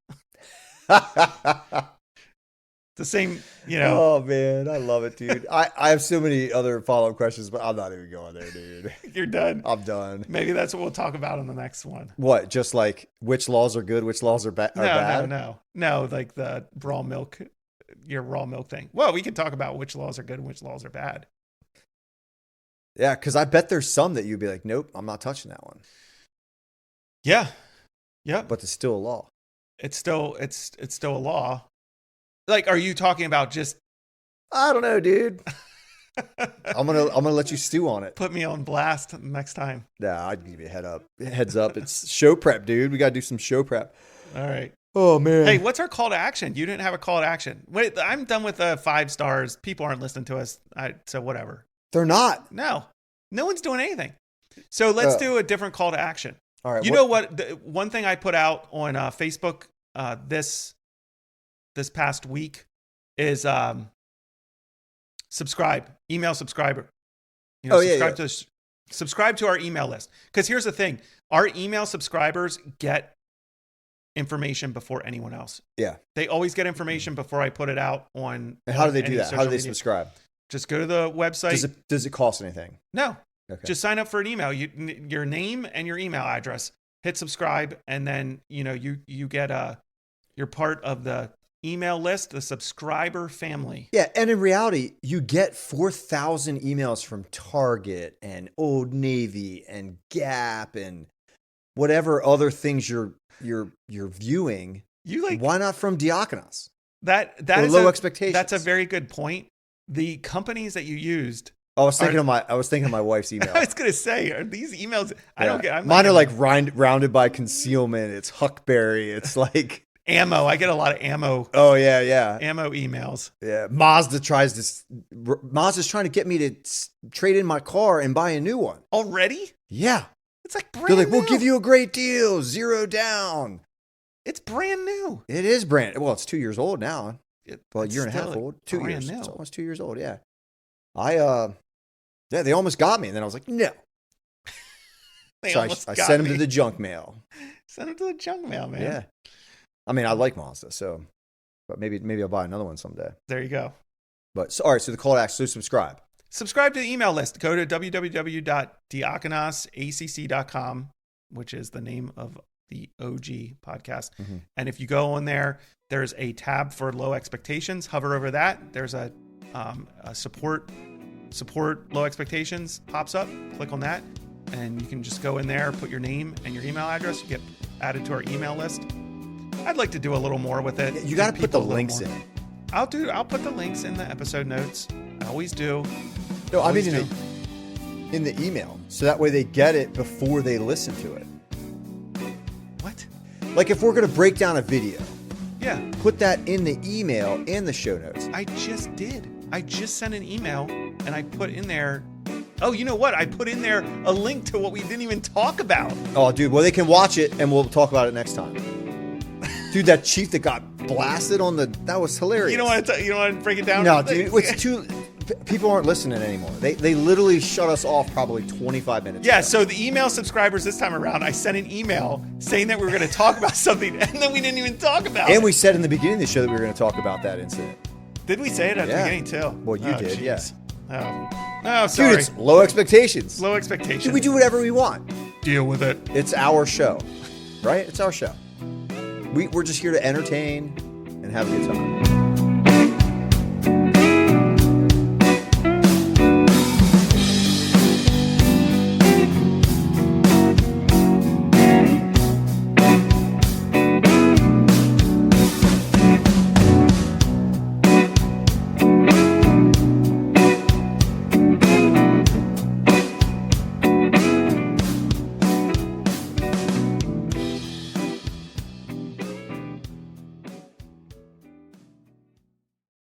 The same, Oh man, I love it, dude. I have so many other follow-up questions, but I'm not even going there, dude. You're done. I'm done. Maybe that's what we'll talk about on the next one. What? Just like which laws are good, which laws are bad? No. Like the your raw milk thing. Well, we can talk about which laws are good and which laws are bad. Yeah, because I bet there's some that you'd be like, nope, I'm not touching that one. Yeah. Yeah. But it's still a law. It's still a law. Like, are you talking about just? I don't know, dude. I'm gonna let you stew on it. Put me on blast next time. Yeah, I'd give you a heads up. It's show prep, dude. We gotta do some show prep. All right. Oh man. Hey, what's our call to action? You didn't have a call to action. Wait, I'm done with 5 stars. People aren't listening to us. So whatever. They're not. No one's doing anything. So let's do a different call to action. All right. You know what? One thing I put out on Facebook this past week is subscribe, email subscriber. Subscribe to our email list. Because here's the thing, our email subscribers get information before anyone else. Yeah, they always get information before I put it out on. And how do they do that? How do they subscribe? Just go to the website. Does it cost anything? No. Okay. Just sign up for an email. Your name and your email address. Hit subscribe, and then you get you're part of the email list, the subscriber family. Yeah, and in reality, you get 4,000 emails from Target and Old Navy and Gap and whatever other things you're viewing. Why not from Diakonos? That is low expectations. That's a very good point. The companies that you used. I was thinking of my wife's email. I was gonna say, are these emails? I don't get. Mine are like rounded by concealment. It's Huckberry. It's like ammo. I get a lot of ammo. Oh yeah. Ammo emails. Yeah. Mazda's trying to get me to trade in my car and buy a new one. Already? Yeah. It's like brand They're like, new. We'll give you a great deal, 0 down. It's brand new. It is brand. Well, it's 2 years old now. Well, a year and a half old. 2 years. New. It's almost 2 years old. Yeah. They almost got me, and then I was like, no. I sent them to the junk mail. Send them to the junk mail, man. Yeah. I mean, I like Mazda, but maybe I'll buy another one someday. There you go. But all right, so the call to action, so subscribe. Subscribe to the email list. Go to www.diakonosacc.com, which is the name of the OG podcast. Mm-hmm. And if you go on there, there's a tab for low expectations. Hover over that. There's a support low expectations pops up. Click on that, and you can just go in there, put your name and your email address. You get added to our email list. I'd like to do a little more with it. You got to put the links in. I'll put the links in the episode notes. I always do. No, I mean in the email, so that way they get it before they listen to it. What? Like if we're going to break down a video. Yeah. Put that in the email and the show notes. I just did. I just sent an email and I put in there. Oh, you know what? I put in there a link to what we didn't even talk about. Oh, dude. Well, they can watch it and we'll talk about it next time. Dude, that chief that got blasted that was hilarious. You don't want to break it down? No, dude. It's people aren't listening anymore. They literally shut us off probably 25 minutes Yeah, ago. so the email subscribers this time around, I sent an email saying that we were going to talk about something, and then we didn't even talk about it. And we said in the beginning of the show that we were going to talk about that incident. Did we say it at the beginning too? Well, you did, yeah. Oh, sorry. Dude, it's low expectations. Low expectations. Dude, we do whatever we want. Deal with it. It's our show, right? It's our show. We're just here to entertain and have a good time.